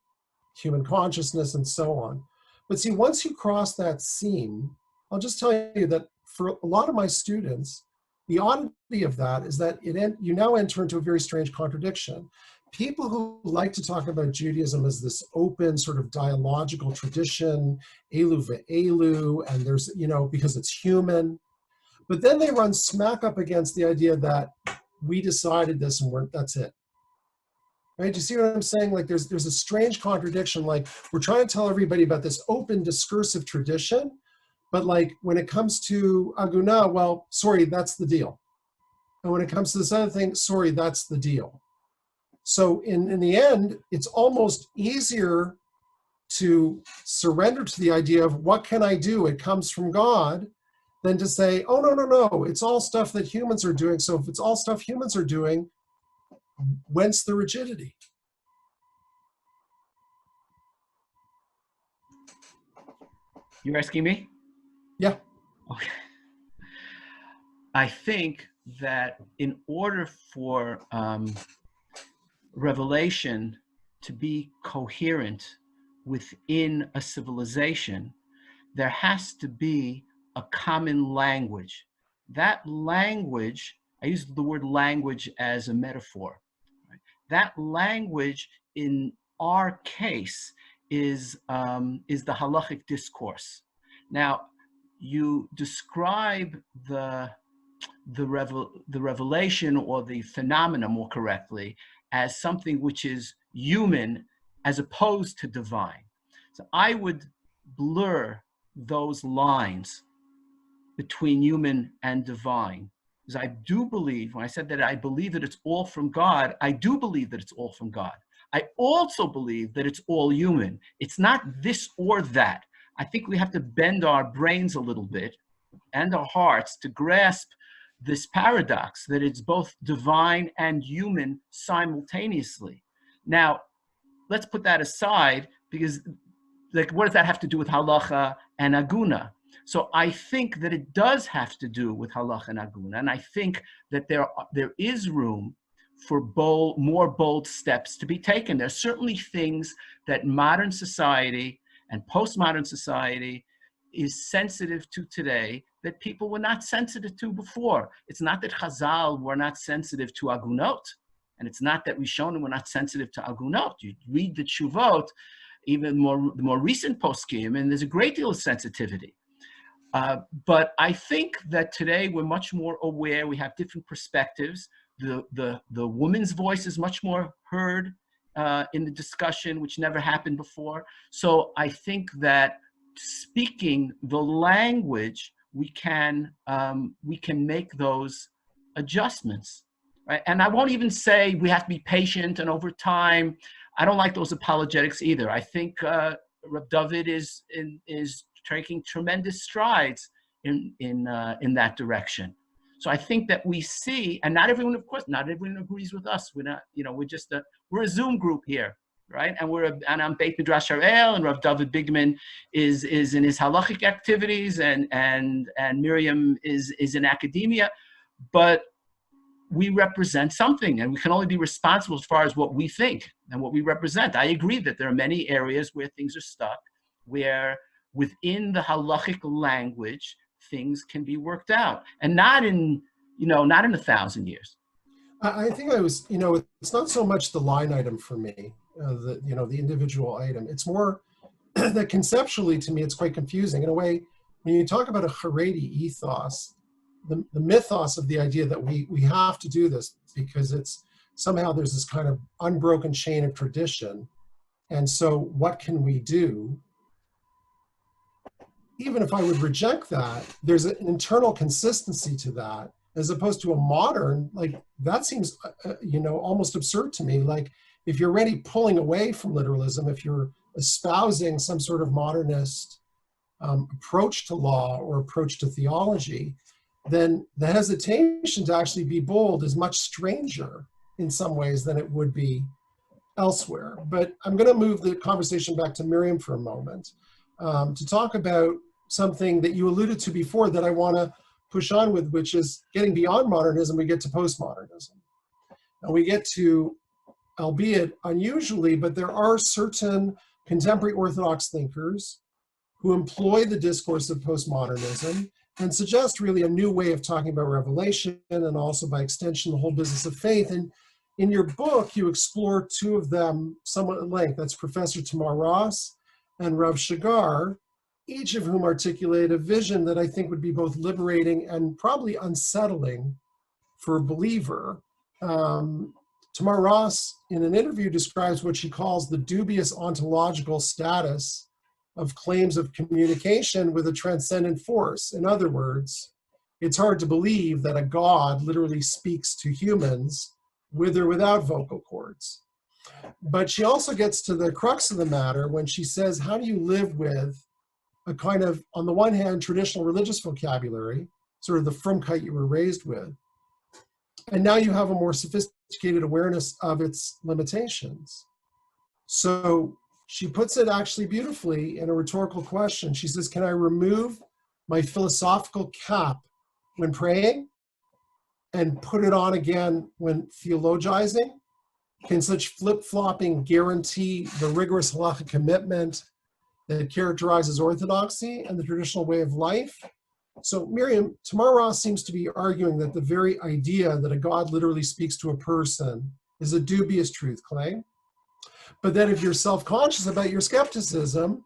human consciousness and so on. But see, once you cross that seam, I'll just tell you that for a lot of my students, the oddity of that is that you now enter into a very strange contradiction. People who like to talk about Judaism as this open sort of dialogical tradition, elu ve'elu, and there's, because it's human, but then they run smack up against the idea that we decided this and that's it. Right? Do you see what I'm saying? Like there's a strange contradiction. Like we're trying to tell everybody about this open discursive tradition, but like when it comes to Aguna, well, sorry, that's the deal. And when it comes to this other thing, sorry, that's the deal. So in the end, it's almost easier to surrender to the idea of what can I do? It comes from God, than to say, oh, no, it's all stuff that humans are doing. So if it's all stuff humans are doing, whence the rigidity? You're asking me? Yeah. Okay. I think that in order for revelation to be coherent within a civilization, there has to be a common language. That language, I use the word language as a metaphor. Right? That language in our case is the halachic discourse. Now, you describe the revelation or the phenomena more correctly as something which is human as opposed to divine. So I would blur those lines between human and divine. Because I do believe, when I said that I believe that it's all from God, I do believe that it's all from God. I also believe that it's all human. It's not this or that. I think we have to bend our brains a little bit and our hearts to grasp this paradox that it's both divine and human simultaneously. Now, let's put that aside because like, what does that have to do with halacha and aguna? So I think that it does have to do with halacha and aguna, and I think that there is room for more bold steps to be taken. There are certainly things that modern society and postmodern society is sensitive to today that people were not sensitive to before. It's not that Chazal were not sensitive to agunot, and it's not that Rishonim were not sensitive to agunot. You read the Tshuvot, even the more recent poskim, and there's a great deal of sensitivity. But I think that today we're much more aware. We have different perspectives. The woman's voice is much more heard in the discussion, which never happened before. So I think that speaking the language, we can make those adjustments, right? And I won't even say we have to be patient and over time. I don't like those apologetics either. I think Reb David is taking tremendous strides in that direction. So I think that we see, and not everyone, of course, not everyone agrees with us. We're not, we're just we're a Zoom group here, right? And I'm Beit Midrash Har'el, and Rav David Bigman is in his halachic activities, and Miriam is in academia, but we represent something, and we can only be responsible as far as what we think and what we represent. I agree that there are many areas where things are stuck, where within the halachic language, things can be worked out, and not in 1,000 years. I think it's not so much the line item for me, the individual item. It's more that conceptually, to me, it's quite confusing. In a way, when you talk about a Haredi ethos, the mythos of the idea that we have to do this because it's somehow there's this kind of unbroken chain of tradition. And so what can we do? Even if I would reject that, there's an internal consistency to that, as opposed to a modern, like that seems, almost absurd to me. Like if you're already pulling away from literalism, if you're espousing some sort of modernist approach to law or approach to theology, then the hesitation to actually be bold is much stranger in some ways than it would be elsewhere. But I'm going to move the conversation back to Miriam for a moment to talk about something that you alluded to before that I want to push on with, which is getting beyond modernism, we get to postmodernism. And we get to, albeit unusually, but there are certain contemporary Orthodox thinkers who employ the discourse of postmodernism and suggest really a new way of talking about revelation and also by extension the whole business of faith. And in your book, you explore two of them somewhat at length. That's Professor Tamar Ross and Rav Shagar, each of whom articulate a vision that I think would be both liberating and probably unsettling for a believer. Tamar Ross, in an interview, describes what she calls the dubious ontological status of claims of communication with a transcendent force. In other words, it's hard to believe that a God literally speaks to humans with or without vocal cords. But she also gets to the crux of the matter when she says, how do you live with a kind of, on the one hand, traditional religious vocabulary, sort of the Frumkeit you were raised with, and now you have a more sophisticated awareness of its limitations. So she puts it actually beautifully in a rhetorical question. She says, can I remove my philosophical cap when praying and put it on again when theologizing? Can such flip-flopping guarantee the rigorous halachic commitment that characterizes orthodoxy and the traditional way of life? So Miriam, Tamar Ross seems to be arguing that the very idea that a God literally speaks to a person is a dubious truth claim. But then if you're self-conscious about your skepticism,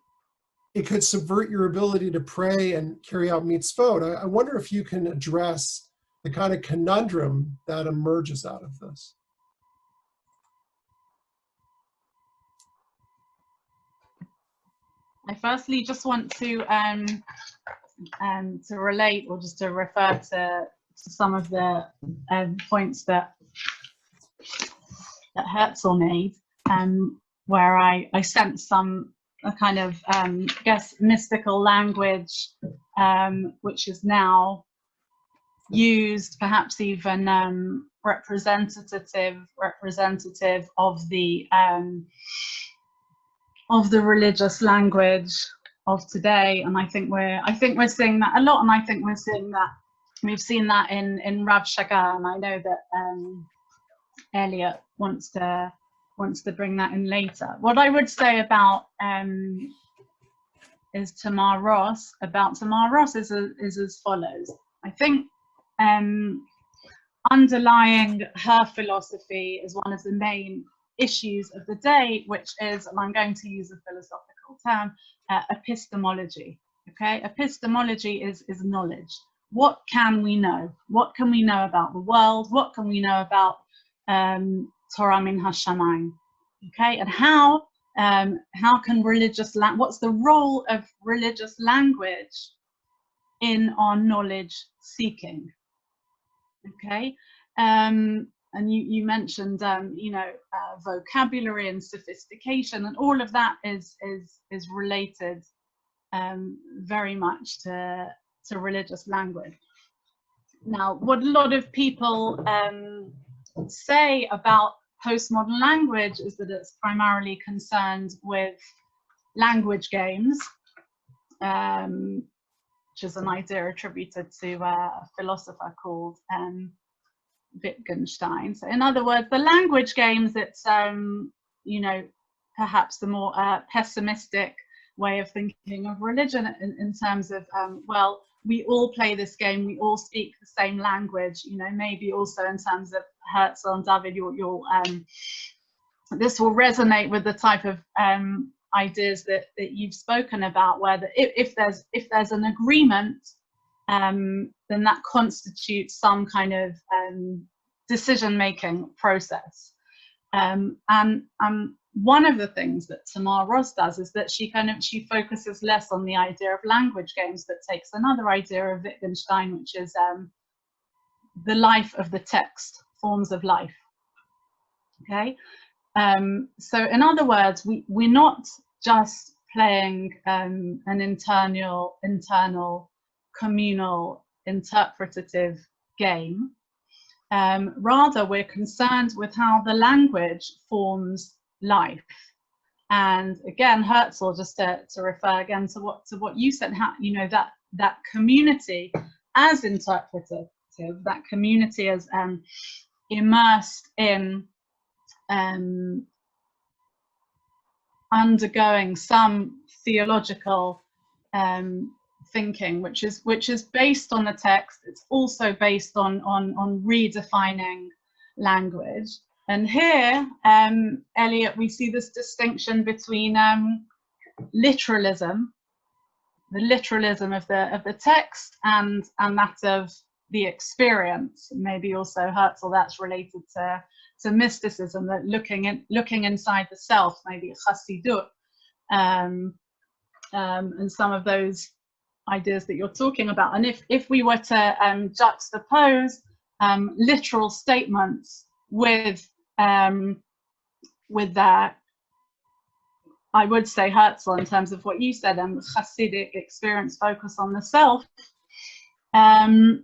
it could subvert your ability to pray and carry out mitzvot. I wonder if you can address the kind of conundrum that emerges out of this. I firstly just want to relate, or just to refer to some of the points that Herzl made, where I sense some kind of I guess mystical language, which is now used, perhaps even representative of the religious language of today. And I think we're seeing that a lot, and I think we've seen that in Rav Shagar, and I know that Elliott wants to bring that in later. What I would say about Tamar Ross is as follows. I think underlying her philosophy is one of the main issues of the day, which is, and I'm going to use a philosophical term, epistemology. Okay, epistemology is knowledge. What can we know? What can we know about the world? What can we know about Torah min hashamayim? Okay, and how can what's the role of religious language in our knowledge seeking? Okay, and you mentioned vocabulary and sophistication, and all of that is related very much to religious language. Now, what a lot of people say about postmodern language is that it's primarily concerned with language games, which is an idea attributed to a philosopher called Wittgenstein. So in other words, the language games, it's perhaps the more pessimistic way of thinking of religion in terms of well, we all play this game, we all speak the same language, maybe also in terms of Herzl and David, this will resonate with the type of ideas that you've spoken about, where if there's an agreement, then that constitutes some kind of decision-making process. And one of the things that Tamar Ross does is that she focuses less on the idea of language games, but takes another idea of Wittgenstein, which is the life of the text, forms of life. Okay, so in other words, we're not just playing an internal communal interpretative game. Rather, we're concerned with how the language forms life. And again, Herzl, just to refer again to what you said, how that community as interpretative, that community as immersed in undergoing some theological thinking, which is based on the text. It's also based on redefining language. And here, Elliott, we see this distinction between literalism, the literalism of the text, and that of the experience. Maybe also Herzl, that's related to mysticism, that looking inside the self, maybe Chassidut, and some of those ideas that you're talking about. And if we were to juxtapose literal statements with that, I would say Herzl, in terms of what you said, Hasidic experience focus on the self, then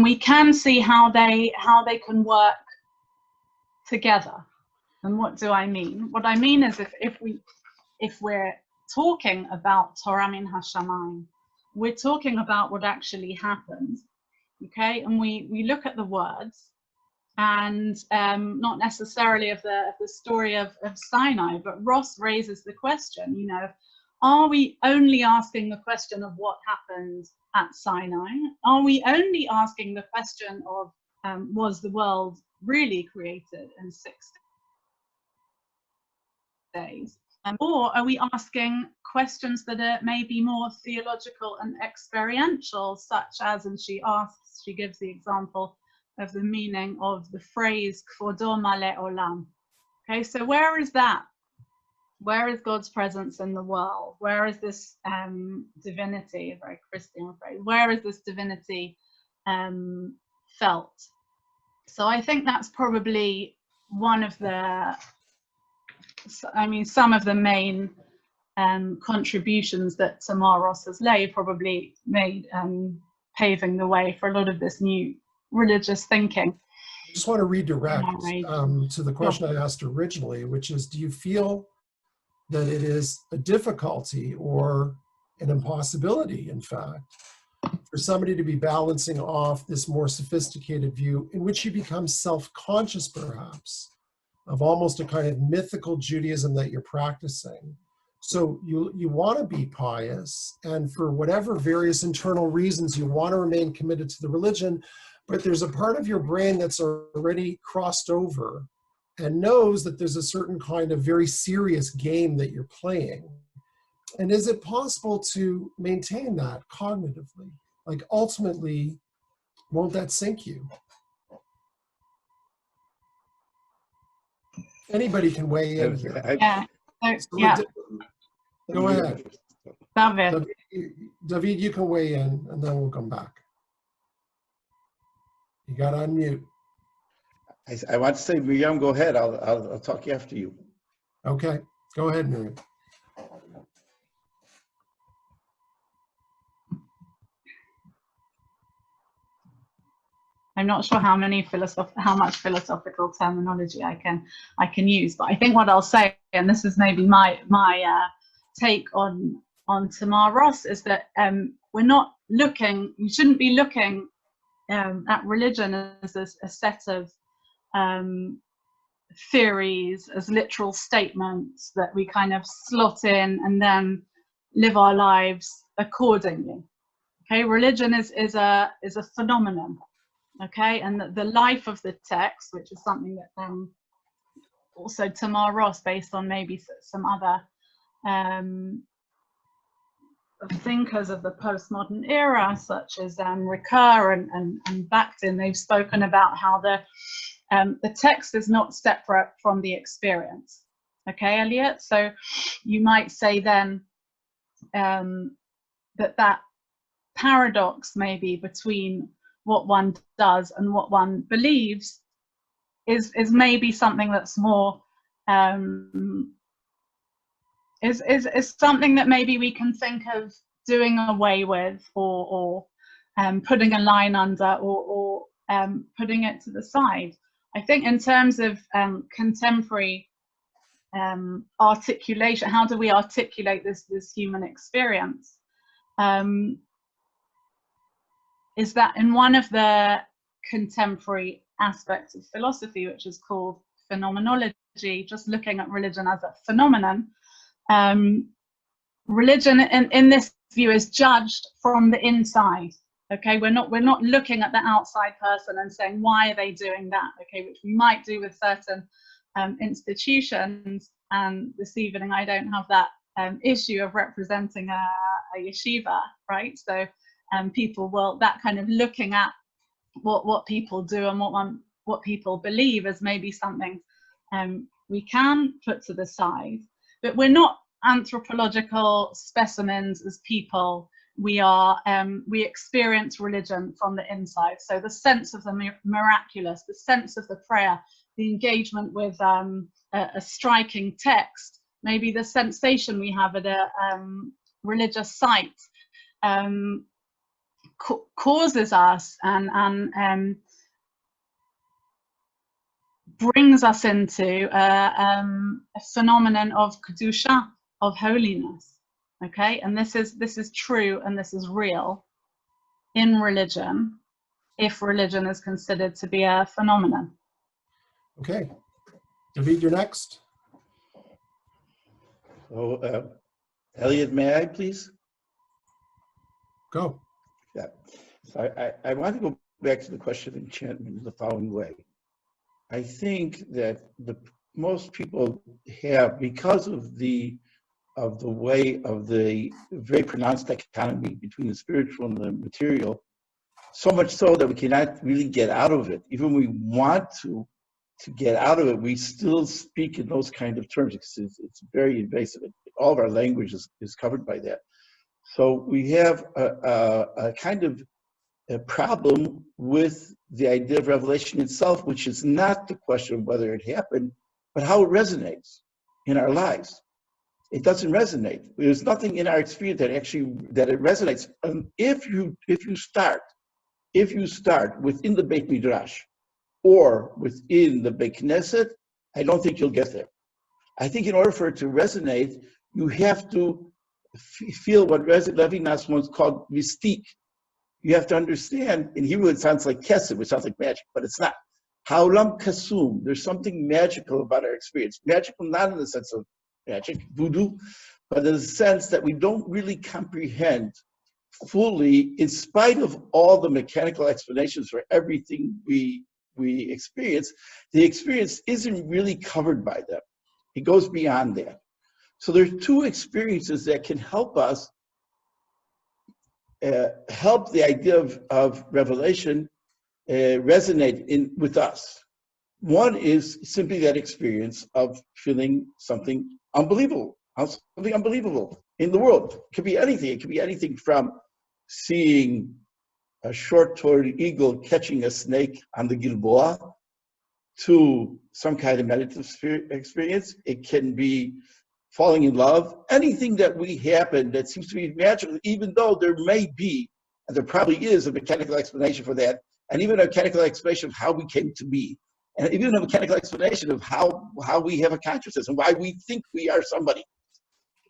we can see how they can work together. And what do I mean? What I mean is if we're talking about Torah min hashamayim, we're talking about what actually happened, okay? And we look at the words, and not necessarily of the story of Sinai, but Ross raises the question, are we only asking the question of what happened at Sinai? Are we only asking the question of was the world really created in 6 days? Or are we asking questions that are maybe more theological and experiential, such as, and she gives the example of the meaning of the phrase kvodo male olam. Okay, so where is that? Where is God's presence in the world? Where is this divinity, a very Christian phrase, where is this divinity felt? So I think that's probably one of the, some of the main contributions that Tamar Ross has probably made, paving the way for a lot of this new religious thinking. I just want to redirect to the question I asked originally, which is, do you feel that it is a difficulty or an impossibility, in fact, for somebody to be balancing off this more sophisticated view in which you become self-conscious, perhaps, of almost a kind of mythical Judaism that you're practicing? So you want to be pious, and for whatever various internal reasons, you want to remain committed to the religion, but there's a part of your brain that's already crossed over and knows that there's a certain kind of very serious game that you're playing. And is it possible to maintain that cognitively? Like ultimately, won't that sink you? Anybody can weigh in here. Yeah. So Yeah. Go ahead. David. David, you can weigh in and then we'll come back. You got to unmute. I want to say, Miriam, go ahead. I'll talk after you. Okay, go ahead, Miriam. I'm not sure how much philosophical terminology I can use, but I think what I'll say, and this is maybe my take on Tamar Ross, is that you shouldn't be looking at religion as a set of theories, as literal statements that we kind of slot in and then live our lives accordingly. Okay, religion is a phenomenon. Okay, and the life of the text, which is something that also Tamar Ross, based on maybe some other thinkers of the postmodern era, such as Ricoeur and Bakhtin, they've spoken about how the text is not separate from the experience. Okay, Elliott? So you might say then that paradox maybe between what one does and what one believes is maybe something that's more is something that maybe we can think of doing away with, or putting a line under, or putting it to the side. I think in terms of contemporary articulation, how do we articulate this human experience? Is that in one of the contemporary aspects of philosophy, which is called phenomenology, just looking at religion as a phenomenon. Religion in this view is judged from the inside. Okay, we're not looking at the outside person and saying, why are they doing that? Okay, which we might do with certain institutions. And this evening I don't have that issue of representing a yeshiva, right? So people will, that kind of looking at what people do and what people believe is maybe something we can put to the side, but we're not anthropological specimens as people. We experience religion from the inside. So the sense of the miraculous, the sense of the prayer, the engagement with a striking text, maybe the sensation we have at a religious site, causes us and brings us into a phenomenon of kedusha, of holiness. Okay, and this is true and this is real in religion, if religion is considered to be a phenomenon. Okay, David, you're next. So, Elliott, may I please? Go. Yeah. So I want to go back to the question of enchantment in the following way. I think that most people have, because of the way of the very pronounced dichotomy between the spiritual and the material, so much so that we cannot really get out of it. Even when we want to get out of it, we still speak in those kind of terms because it's very invasive. All of our language is covered by that. So we have a kind of a problem with the idea of revelation itself, which is not the question of whether it happened, but how it resonates in our lives. It doesn't resonate. There's nothing in our experience that it resonates. If you start within the Beit Midrash or within the Beit Knesset, I don't think you'll get there. I think in order for it to resonate, you have to feel what Levinas once called mystique. You have to understand, in Hebrew it sounds like kesed, which sounds like magic, but it's not. Ha'olam kasum, there's something magical about our experience. Magical not in the sense of magic, voodoo, but in the sense that we don't really comprehend fully, in spite of all the mechanical explanations for everything we experience, the experience isn't really covered by them. It goes beyond that. So there's two experiences that can help us, help the idea of revelation resonate with us. One is simply that experience of feeling something unbelievable in the world. It could be anything. It could be anything from seeing a short-toed eagle catching a snake on the Gilboa to some kind of meditative experience. It can be falling in love, anything that we happen that seems to be magical, even though there may be, and there probably is, a mechanical explanation for that, and even a mechanical explanation of how we came to be, and even a mechanical explanation of how we have a consciousness and why we think we are somebody.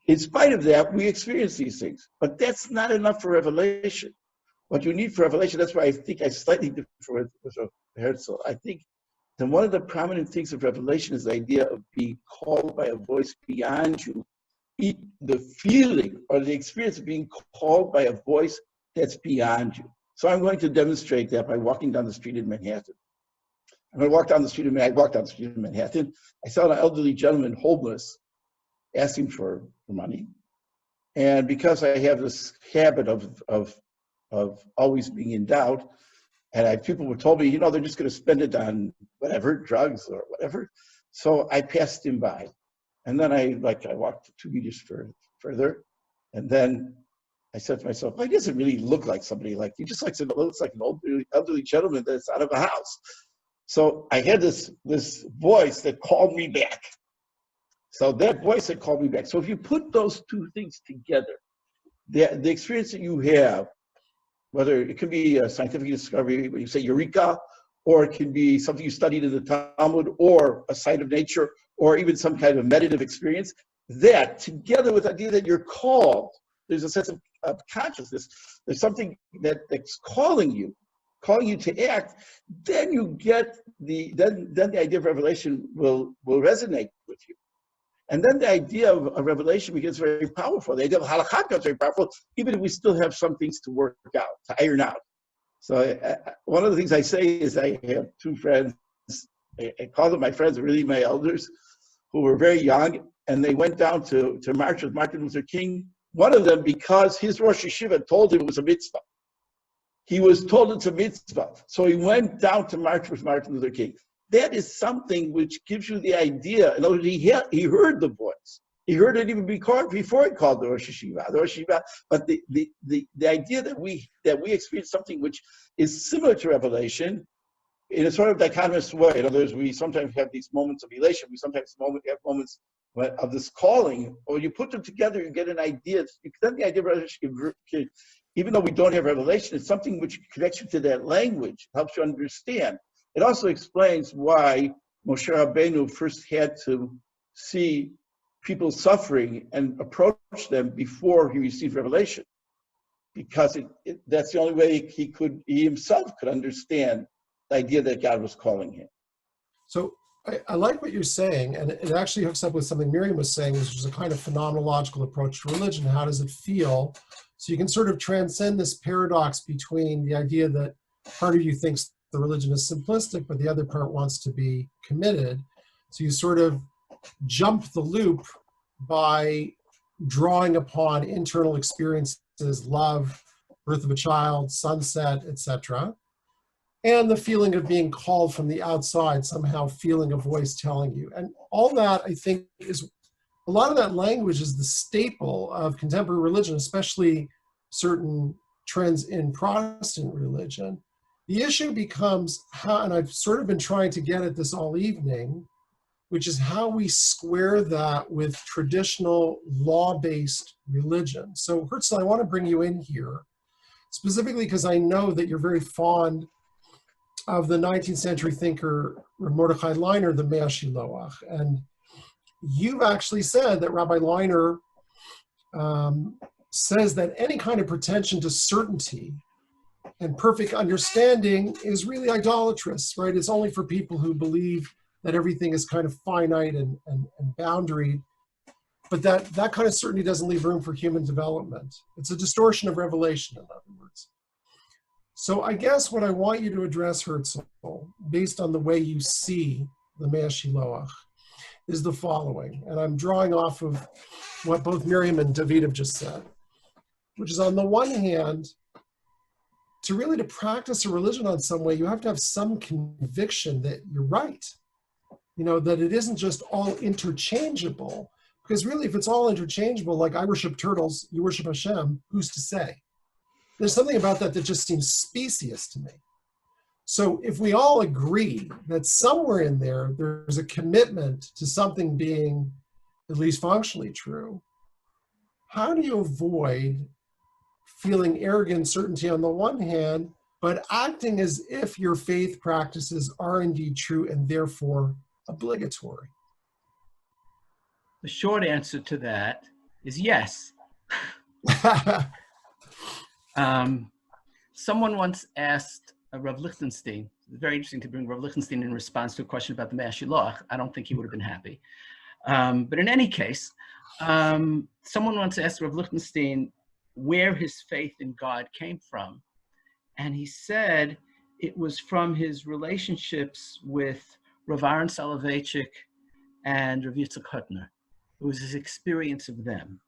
In spite of that, we experience these things, but that's not enough for revelation. What you need for revelation, that's why I think I slightly differ with Herzl. I think that one of the prominent things of revelation is the idea of being called by a voice beyond you. The feeling or the experience of being called by a voice that's beyond you. So I'm going to demonstrate that by walking down the street in Manhattan. I walked down the street in Manhattan. I saw an elderly gentleman, homeless, asking for money. And because I have this habit of always being in doubt, and people were told me, you know, they're just going to spend it on whatever, drugs or whatever. So I passed him by. And then I walked 2 meters further. And then I said to myself, well, he doesn't really look like somebody like, he just looks like an elderly gentleman that's out of a house. So I had this voice that called me back. So that voice that called me back. So if you put those two things together, the experience that you have, whether it can be a scientific discovery, when you say eureka, or it can be something you studied in the Talmud, or a sight of nature, or even some kind of meditative experience, that together with the idea that you're called, there's a sense of consciousness, there's something that's calling you to act, then you get then the idea of revelation will resonate with you. And then the idea of revelation becomes very powerful. The idea of halakha becomes very powerful, even if we still have some things to work out, to iron out. So one of the things I say is I have two friends, I call them my friends, really my elders, who were very young, and they went down to march with Martin Luther King. One of them, because his Rosh Yeshiva told him it was a mitzvah. He was told it's a mitzvah. So he went down to march with Martin Luther King. That is something which gives you the idea. In other words, he heard the voice. He heard it even before he called the Rosh Yeshiva. But the idea that we experience something which is similar to revelation in a sort of dichotomous way. In other words, we sometimes have these moments of elation. We sometimes have moments of this calling. Or you put them together, you get an idea. Then the idea of revelation, even though we don't have revelation, it's something which connects you to that language, helps you understand. It also explains why Moshe Rabbeinu first had to see people suffering and approach them before he received revelation, because that's the only way he himself could understand the idea that God was calling him. So I like what you're saying, and it actually hooks up with something Miriam was saying, which is a kind of phenomenological approach to religion. How does it feel? So you can sort of transcend this paradox between the idea that part of you thinks the religion is simplistic, but the other part wants to be committed. So you sort of jump the loop by drawing upon internal experiences, love, birth of a child, sunset, etc., and the feeling of being called from the outside, somehow feeling a voice telling you. And all that, I think, is a lot of that language is the staple of contemporary religion, especially certain trends in Protestant religion. The issue becomes how, and I've sort of been trying to get at this all evening, which is how we square that with traditional law-based religion. So Herzl, I want to bring you in here, specifically because I know that you're very fond of the 19th century thinker Mordechai Leiner, the Mea Shiloach. And you've actually said that Rabbi Leiner says that any kind of pretension to certainty and perfect understanding is really idolatrous, right? It's only for people who believe that everything is kind of finite and boundaried, but that kind of certainty doesn't leave room for human development. It's a distortion of revelation, in other words. So I guess what I want you to address, Herzl, based on the way you see the Mea Shiloach, is the following, and I'm drawing off of what both Miriam and David have just said, which is, on the one hand, to practice a religion on some way, you have to have some conviction that you're right. That it isn't just all interchangeable. Because really, if it's all interchangeable, like I worship turtles, you worship Hashem, who's to say? There's something about that that just seems specious to me. So if we all agree that somewhere in there's a commitment to something being at least functionally true, how do you avoid feeling arrogant certainty on the one hand, but acting as if your faith practices are indeed true and therefore obligatory? The short answer to that is yes. Someone once asked Rav Lichtenstein, it's very interesting to bring Rav Lichtenstein in response to a question about the Mea Shiloach. I don't think he would have been happy. But in any case, someone once asked Rav Lichtenstein where his faith in God came from. And he said it was from his relationships with Rav Aaron Soloveitchik and Rav Yitzchak Hutner. It was his experience of them.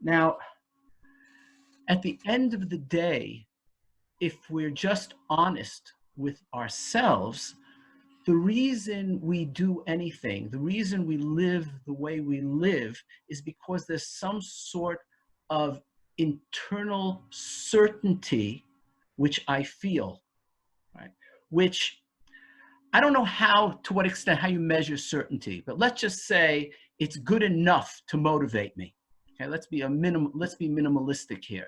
Now, at the end of the day, if we're just honest with ourselves, the reason we do anything, the reason we live the way we live, is because there's some sort of internal certainty which I feel, right? Which I don't know to what extent how you measure certainty, but let's just say it's good enough to motivate me. Okay, let's be minimalistic here.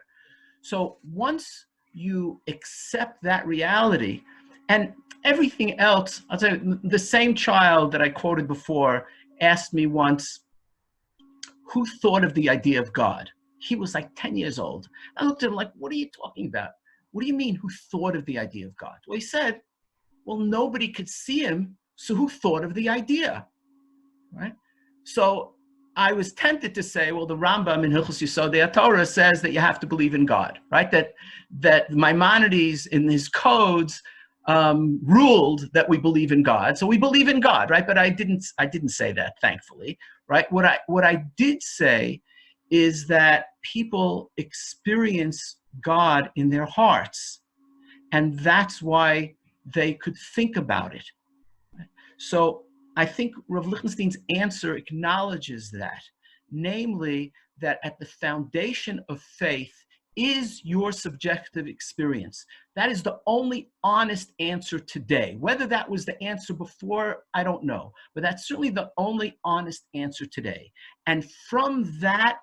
So once you accept that reality, and everything else, I'll tell you, the same child that I quoted before asked me once, who thought of the idea of God? He was like 10 years old. I looked at him like, what are you talking about? What do you mean, who thought of the idea of God? Well, he said, well, nobody could see him, so who thought of the idea, right? So I was tempted to say, well, the Rambam in Hilchos Yesodei Torah says that you have to believe in God, right? That Maimonides in his codes ruled that we believe in God, so we believe in God, right? But I didn't say that, thankfully, right? What I did say is that people experience God in their hearts, and that's why they could think about it. So I think Rav Lichtenstein's answer acknowledges that, namely that at the foundation of faith is your subjective experience. That is the only honest answer today. Whether that was the answer before, I don't know, but that's certainly the only honest answer today. And from that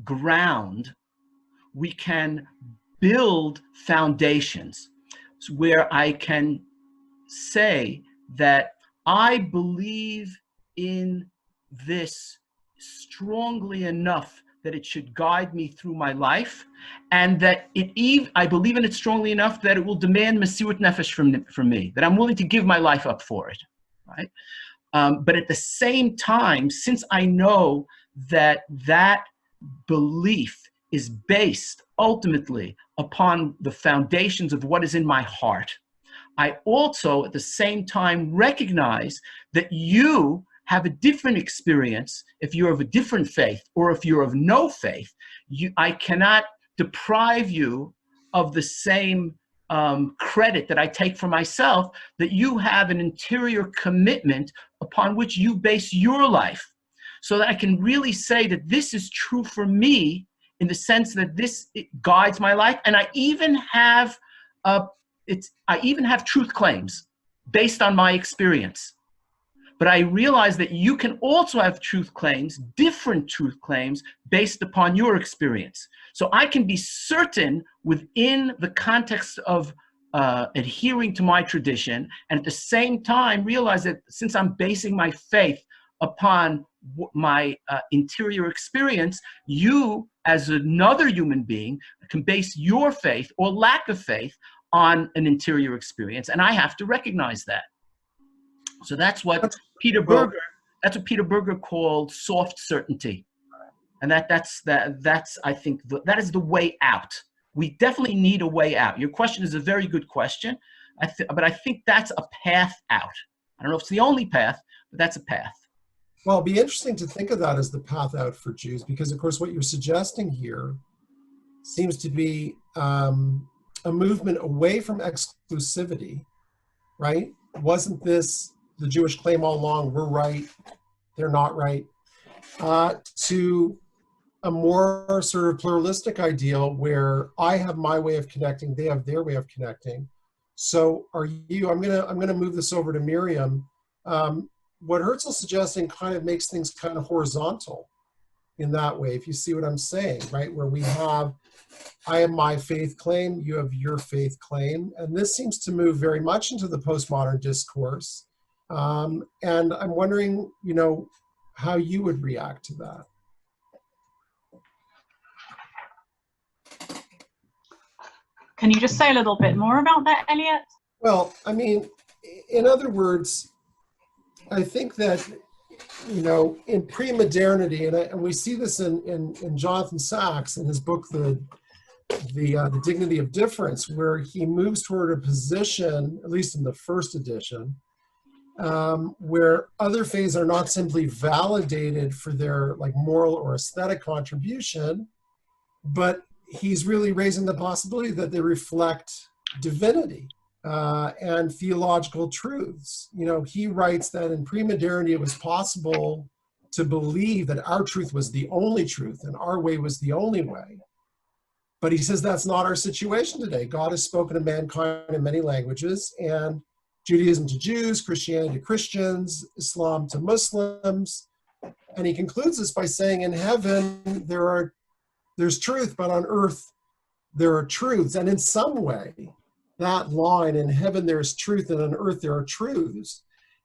ground, we can build foundations where I can say that I believe in this strongly enough that it should guide me through my life, and that I believe in it strongly enough that it will demand Mesirut Nefesh from me, that I'm willing to give my life up for it, right? But at the same time, since I know that that belief is based ultimately upon the foundations of what is in my heart, I also at the same time recognize that you have a different experience if you're of a different faith, or if you're of no faith. I cannot deprive you of the same credit that I take for myself, that you have an interior commitment upon which you base your life, so that I can really say that this is true for me, in the sense that it guides my life. And I even have truth claims based on my experience. But I realize that you can also have truth claims, different truth claims, based upon your experience. So I can be certain within the context of adhering to my tradition, and at the same time realize that since I'm basing my faith upon my interior experience, you as another human being can base your faith or lack of faith on an interior experience, and I have to recognize that. So that's what Peter Berger called soft certainty, and that's I think that is the way out. We definitely need a way out. Your question is a very good question, but I think that's a path out. I don't know if it's the only path, but that's a path. Well, it'd be interesting to think of that as the path out for Jews, because of course what you're suggesting here seems to be a movement away from exclusivity, right? Wasn't this the Jewish claim all along, we're right, they're not right, to a more sort of pluralistic ideal where I have my way of connecting, they have their way of connecting. So I'm gonna move this over to Miriam. What Herzl's suggesting kind of makes things kind of horizontal in that way, if you see what I'm saying, right? Where we have, I have my faith claim, you have your faith claim. And this seems to move very much into the postmodern discourse. And I'm wondering, how you would react to that. Can you just say a little bit more about that, Elliott? Well, I mean, in other words, I think that, in pre-modernity, and we see this in Jonathan Sachs in his book, The Dignity of Difference, where he moves toward a position, at least in the first edition, where other faiths are not simply validated for their moral or aesthetic contribution, but he's really raising the possibility that they reflect divinity and theological truths. He writes that in pre-modernity it was possible to believe that our truth was the only truth and our way was the only way. But he says that's not our situation today. God has spoken to mankind in many languages, and Judaism to Jews, Christianity to Christians, Islam to Muslims. And he concludes this by saying, in heaven there's truth, but on earth there are truths. And in some way, that line, in heaven there is truth and on earth there are truths,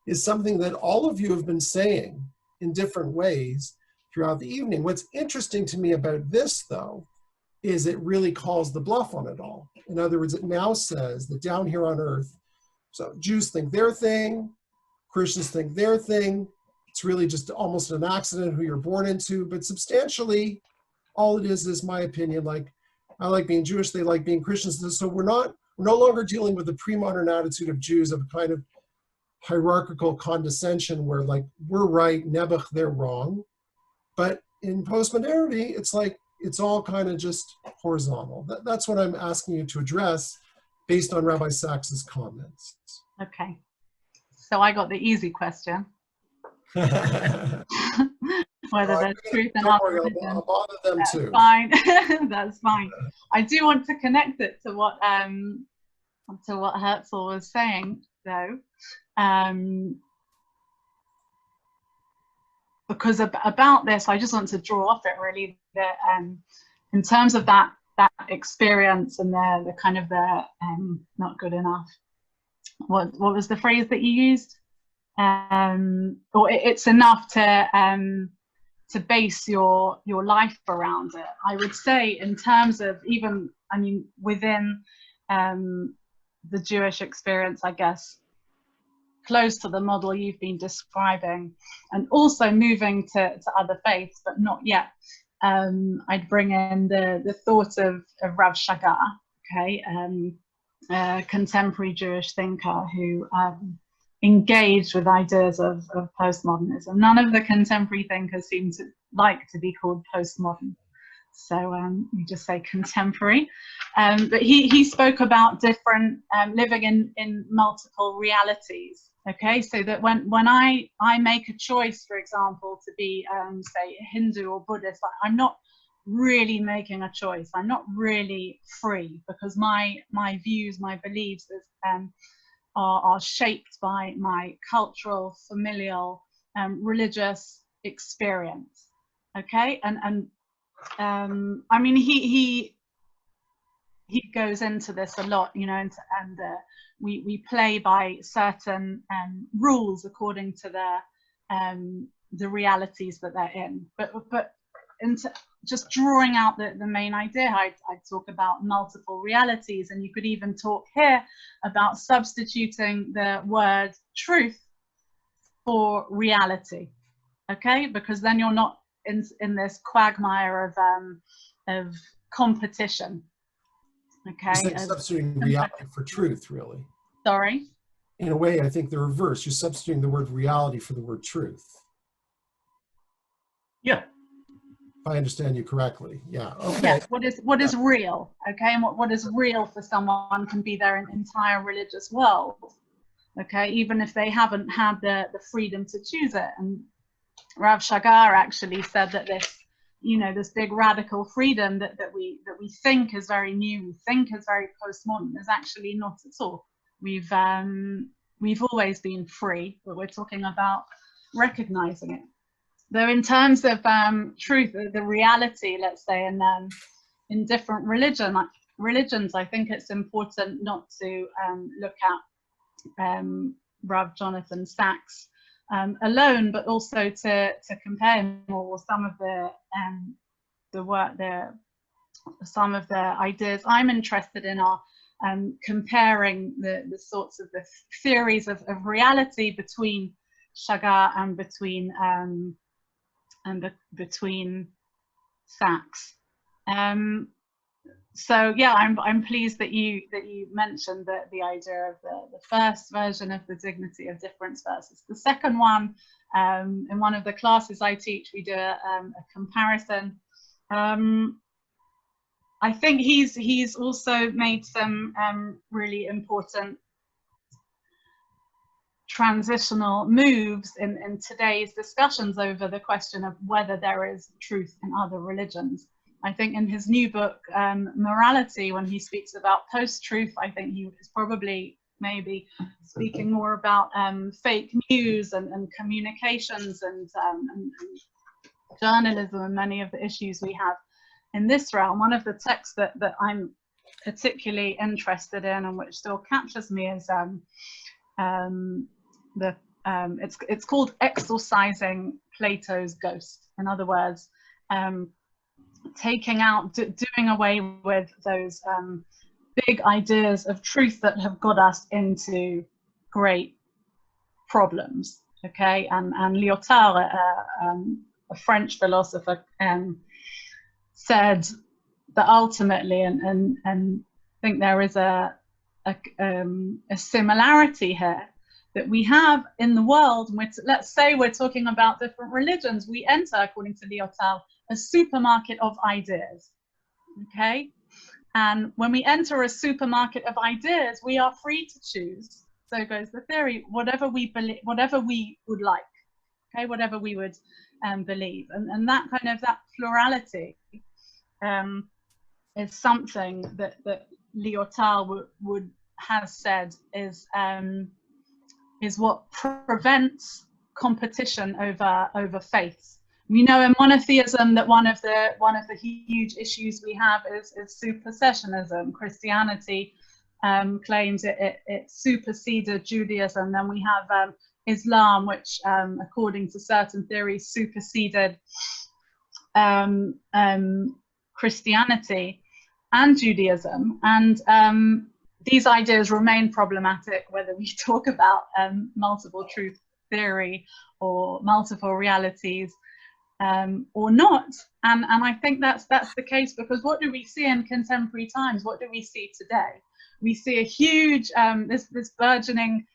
is something that all of you have been saying in different ways throughout the evening. What's interesting to me about this, though, is it really calls the bluff on it all. In other words, it now says that down here on earth, so Jews think their thing, Christians think their thing. It's really just almost an accident who you're born into, but substantially, all it is my opinion. I like being Jewish, they like being Christians. So we're no longer dealing with the pre-modern attitude of Jews of a kind of hierarchical condescension where we're right, Nebuch, they're wrong. But in postmodernity, it's all kind of just horizontal. That's what I'm asking you to address based on Rabbi Sachs's comments. Okay. So I got the easy question. Whether there's truth in our religion. I'll bother them That's too. Fine. That's fine. I do want to connect it to what Herzl was saying, though, because about this, I just want to draw off it really that in terms of that experience and the kind of the not good enough. What was the phrase that you used? Or it's enough to base your life around it. I would say in terms of even, within the Jewish experience, I guess, close to the model you've been describing, and also moving to other faiths, but not yet. I'd bring in the thought of Rav Shagar, okay, a contemporary Jewish thinker who engaged with ideas of postmodernism. None of the contemporary thinkers seem to like to be called postmodern, so we just say contemporary. But he spoke about different living in multiple realities. Okay, so that when I make a choice, for example, to be say Hindu or Buddhist, I'm not really making a choice. I'm not really free, because my views, my beliefs are shaped by my cultural, familial, religious experience. Okay, and he goes into this a lot, and we play by certain rules according to the realities that they're in. But into just drawing out the main idea, I talk about multiple realities, and you could even talk here about substituting the word truth for reality. Okay, because then you're not in this quagmire of competition. Okay, You're substituting reality for truth, really. Sorry. in a way, I think the reverse. You're substituting the word reality for the word truth. Yeah. If I understand you correctly. Yeah. Okay. Yeah. What is real? Okay, and what is real for someone can be their entire religious world. Okay, even if they haven't had the freedom to choose it. And Rav Shagar actually said that this, this big radical freedom that we think is very new, we think is very postmodern, is actually not at all. We've always been free, but we're talking about recognizing it. Though in terms of truth, the reality, let's say, in different religions, I think it's important not to look at Rav Jonathan Sacks alone, but also to compare him or some of the work there, some of the ideas I'm interested in are comparing the sorts of the theories of reality between Shagar and between Sacks. So yeah, I'm pleased that you mentioned the idea of the first version of the dignity of difference versus the second one. In one of the classes I teach, we do a comparison. I think he's also made some really important transitional moves in today's discussions over the question of whether there is truth in other religions. I think in his new book, Morality, when he speaks about post-truth, I think he is probably maybe speaking more about fake news and communications and journalism and many of the issues we have in this realm. One of the texts that I'm particularly interested in and which still captures me is it's called Exorcising Plato's Ghost. In other words, taking out, doing away with those big ideas of truth that have got us into great problems. Okay, and Lyotard, a French philosopher, said that ultimately, and I think there is a similarity here that we have in the world. Let's say we're talking about different religions. We enter, according to Lyotard, a supermarket of ideas. Okay, and when we enter a supermarket of ideas, we are free to choose. So goes the theory, whatever we believe, whatever we would like. Okay, whatever we would believe, and that kind of that plurality is something that Lyotard would have said is what prevents competition over faiths. We know in monotheism that one of the huge issues we have is supersessionism. Christianity claims it superseded Judaism. Then we have Islam, which according to certain theories superseded Christianity and Judaism, and these ideas remain problematic whether we talk about multiple truth theory or multiple realities or not. And I think that's the case, because what do we see in contemporary times? What do we see today? We see a huge this burgeoning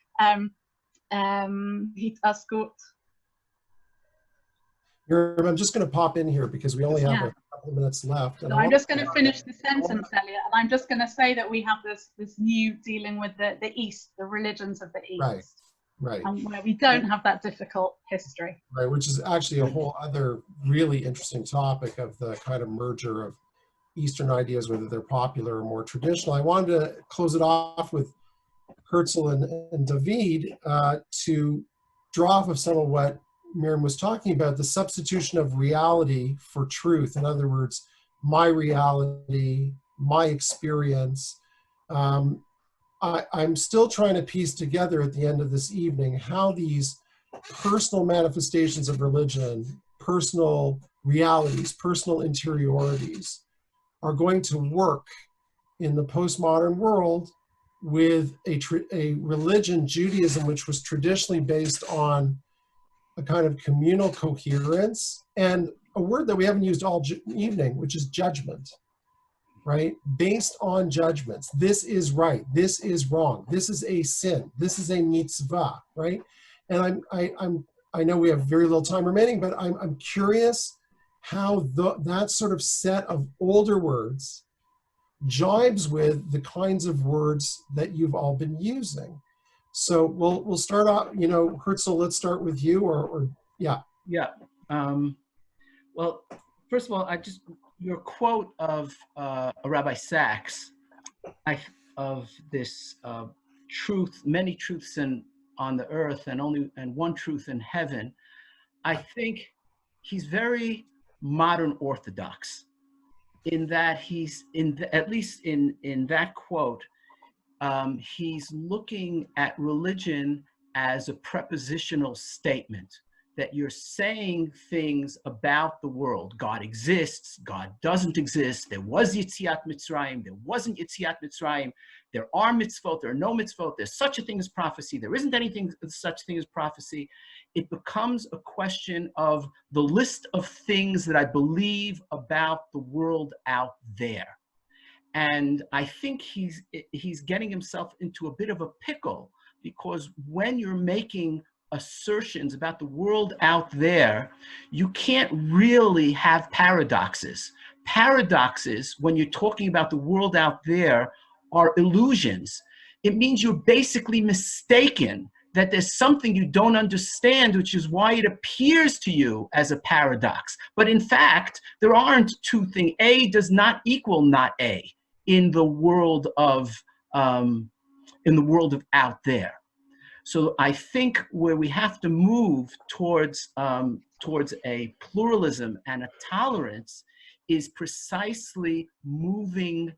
Miriam, I'm just going to pop in here because we only have a couple of minutes left. And so I'm just going to finish the sentence, Elliott, and I'm just going to say that we have this new dealing with the East, the religions of the East, right, and where we don't have that difficult history. Right, which is actually a whole other really interesting topic of the kind of merger of Eastern ideas, whether they're popular or more traditional. I wanted to close it off with Herzl and David to draw off of some of what Miriam was talking about, the substitution of reality for truth. In other words, my reality, my experience. I'm still trying to piece together at the end of this evening how these personal manifestations of religion, personal realities, personal interiorities are going to work in the postmodern world with a religion, Judaism, which was traditionally based on a kind of communal coherence and a word that we haven't used all evening, which is judgment. right? Based on judgments. This is right. This is wrong. This is a sin. This is a mitzvah, right? And I know we have very little time remaining, but I'm curious how that sort of set of older words jibes with the kinds of words that you've all been using. So we'll start off, Herzl, let's start with you, or yeah. Yeah. Well, first of all, your quote of Rabbi Sachs, of this truth, many truths on the earth and one truth in heaven, I think he's very modern Orthodox in that at least in that quote, he's looking at religion as a prepositional statement, that you're saying things about the world. God exists, God doesn't exist, there was Yetziat Mitzrayim, there wasn't Yetziat Mitzrayim, there are mitzvot, there are no mitzvot, there's such a thing as prophecy, there isn't anything such thing as prophecy. It becomes a question of the list of things that I believe about the world out there. And I think he's getting himself into a bit of a pickle, because when you're making assertions about the world out there, you can't really have paradoxes. Paradoxes, when you're talking about the world out there, are illusions. It means you're basically mistaken, that there's something you don't understand, which is why it appears to you as a paradox. But in fact, there aren't two things. A does not equal not A in the world of out there. So I think where we have to move towards a pluralism and a tolerance is precisely moving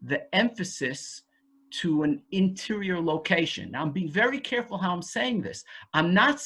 the emphasis to an interior location. Now, I'm being very careful how I'm saying this. I'm not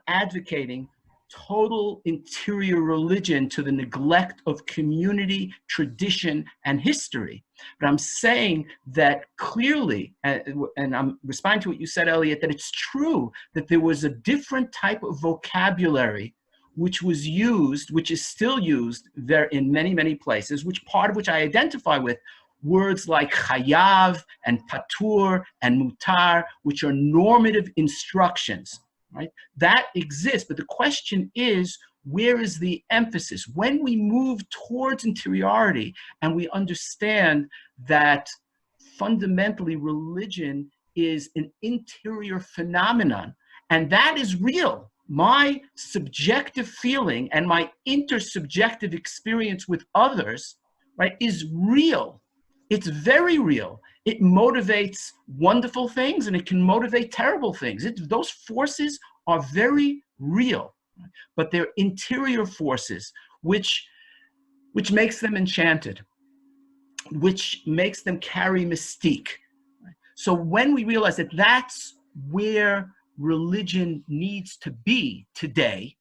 advocating total interior religion to the neglect of community, tradition, and history. But I'm saying that clearly, and I'm responding to what you said, Elliott, that it's true that there was a different type of vocabulary which was used, which is still used there in many, many places, part of which I identify with, words like chayav and patur and mutar, which are normative instructions. Right? That exists, but the question is, where is the emphasis? When we move towards interiority and we understand that fundamentally religion is an interior phenomenon, and that is real. My subjective feeling and my intersubjective experience with others, right, is real. It's very real. It motivates wonderful things and it can motivate terrible things. Those forces are very real, but they're interior forces, which makes them enchanted, which makes them carry mystique. So when we realize that that's where religion needs to be today,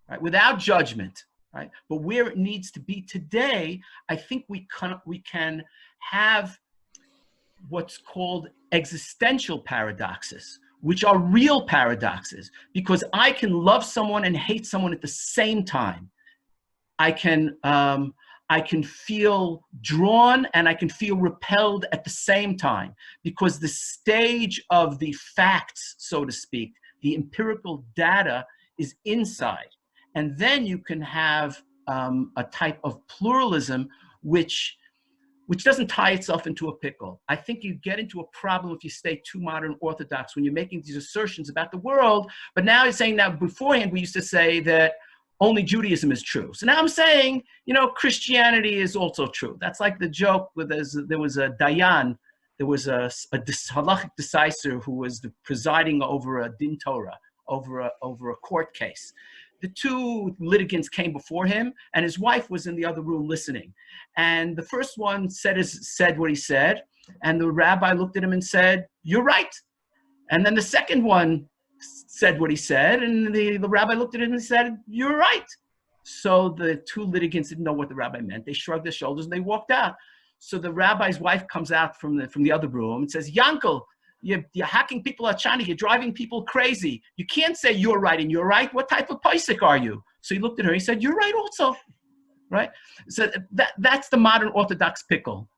right, without judgment, right, but where it needs to be today, I think we can have what's called existential paradoxes, which are real paradoxes, because I can love someone and hate someone at the same time. I can feel drawn and I can feel repelled at the same time, because the stage of the facts, so to speak, the empirical data is inside. And then you can have a type of pluralism which doesn't tie itself into a pickle. I think you get into a problem if you stay too modern Orthodox when you're making these assertions about the world. But now you're saying, now beforehand we used to say that only Judaism is true. So now I'm saying, Christianity is also true. That's like the joke with there was a Dayan, there was a halachic decisor who was presiding over a din Torah, over a court case. The two litigants came before him, and his wife was in the other room listening. And the first one said what he said, and the rabbi looked at him and said, "You're right." And then the second one said what he said, and the rabbi looked at him and said, "You're right." So the two litigants didn't know what the rabbi meant. They shrugged their shoulders and they walked out. So the rabbi's wife comes out from the other room and says, "Yankel, you're hacking people at China. You're driving people crazy. You can't say you're right and you're right. What type of paisik are you?" So he looked at her. He said, "You're right also." right? So that's the modern Orthodox pickle,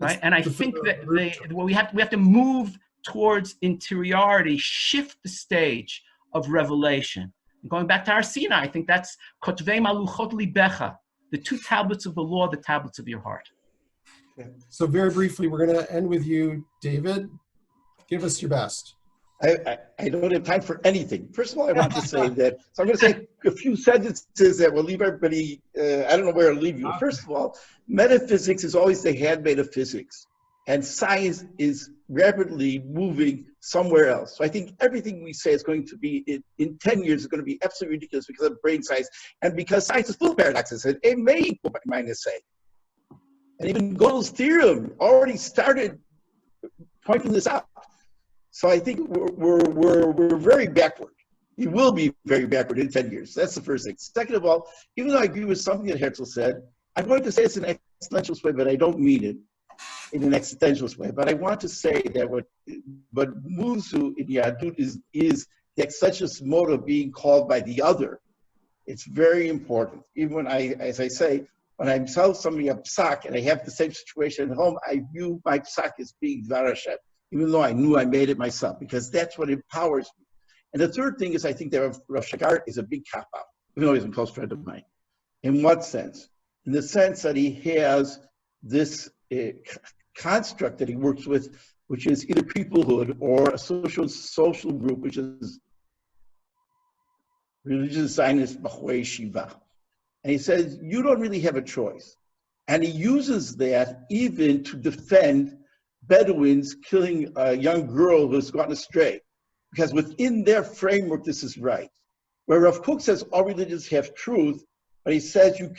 right? And I think that we have to move towards interiority, shift the stage of revelation. Going back to our Sinai, I think that's Kotvei Maluchot Libecha, the two tablets of the law, the tablets of your heart. So very briefly, we're going to end with you, David. Give us your best. I don't have time for anything. First of all, I want to say that, so I'm going to say a few sentences that will leave everybody, I don't know where to leave you. First of all, metaphysics is always the handmaid of physics, and science is rapidly moving somewhere else. So I think everything we say is going to be, in 10 years, is going to be absolutely ridiculous because of brain science, and because science is full of paradoxes, and it may equal minus say. And even Gödel's theorem already started pointing this out. So I think we're very backward. We will be very backward in 10 years. That's the first thing. Second of all, even though I agree with something that Herzl said, I'm going to say it's an existentialist way, but I don't mean it in an existentialist way. But I want to say that what moves you in Yahadut is the existentialist mode of being called by the other. It's very important. Even when as I say, when I tell somebody a psak and I have the same situation at home, I view my psak as being Dvar Hashem, even though I knew I made it myself, because that's what empowers me. And the third thing is I think that Rav Shagar is a big cop-out, even though he's a close friend of mine. In what sense? In the sense that he has this construct that he works with, which is either peoplehood or a social group, which is religious Zionist Bachwei Shiva. And he says, you don't really have a choice. And he uses that even to defend Bedouins killing a young girl who's gone astray. Because within their framework, this is right. Where Rav Kook says all religions have truth, but he says you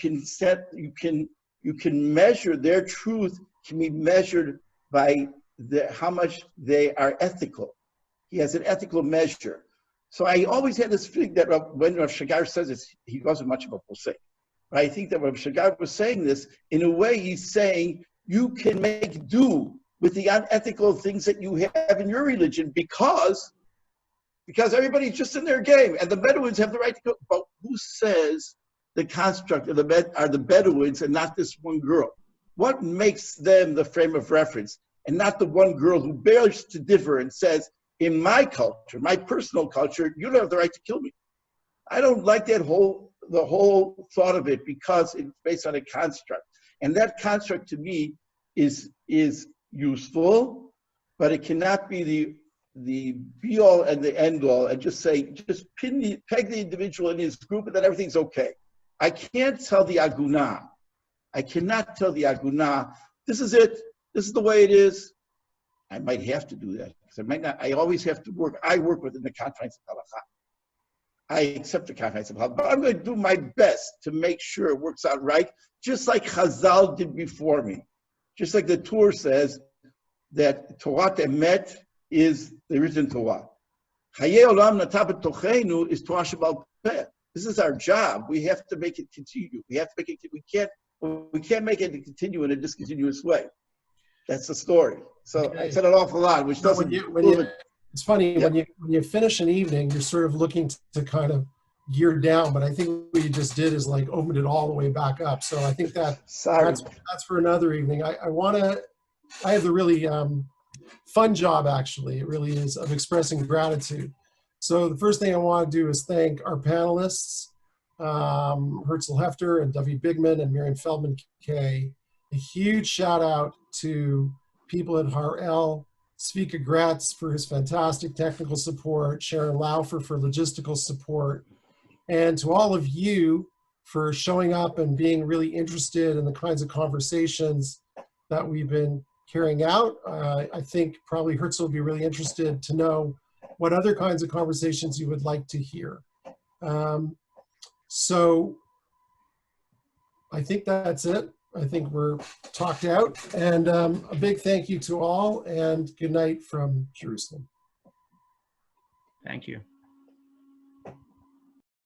can measure their truth can be measured by how much they are ethical. He has an ethical measure. So I always had this feeling that when Rav Shagar says this, he wasn't much of a posek. But I think that Rav Shagar was saying this, in a way he's saying you can make do with the unethical things that you have in your religion because everybody's just in their game, and the Bedouins have the right to go. But who says the construct of are the Bedouins and not this one girl? What makes them the frame of reference and not the one girl who bears to differ and says, in my culture, my personal culture, you don't have the right to kill me? I don't like the whole thought of it because it's based on a construct. And that construct to me is useful, but it cannot be the be all and the end all and just peg the individual in his group and then everything's okay. I can't tell the Agunah. I cannot tell the Agunah, this is it, this is the way it is. I might have to do that because I might not. I always have to work. I work within the confines of halakha. I accept the confines of halakha, but I'm going to do my best to make sure it works out right, just like Chazal did before me. Just like the Torah says that Torah Emet is the written Torah. Hayei Olam Natav B'Tocheinu is Torah Shebal Peh. This is our job. We have to make it continue. We have to make it. We can't make it continue in a discontinuous way. That's the story. So okay. I said an awful lot, which doesn't. It's funny when you finish an evening, you're sort of looking to kind of gear down, but I think what you just did is like opened it all the way back up. So I think that's for another evening. I have the really fun job, actually. It really is, of expressing gratitude. So the first thing I want to do is thank our panelists, Herzl Hefter and David Bigman and Miriam Feidmann-Kaye. A huge shout out to people at Har'el, Svika Gratz for his fantastic technical support, Sharon Laufer for logistical support, and to all of you for showing up and being really interested in the kinds of conversations that we've been carrying out. I think probably Herzl will be really interested to know what other kinds of conversations you would like to hear. So I think that's it. I think we're talked out. And a big thank you to all and good night from Jerusalem. Thank you.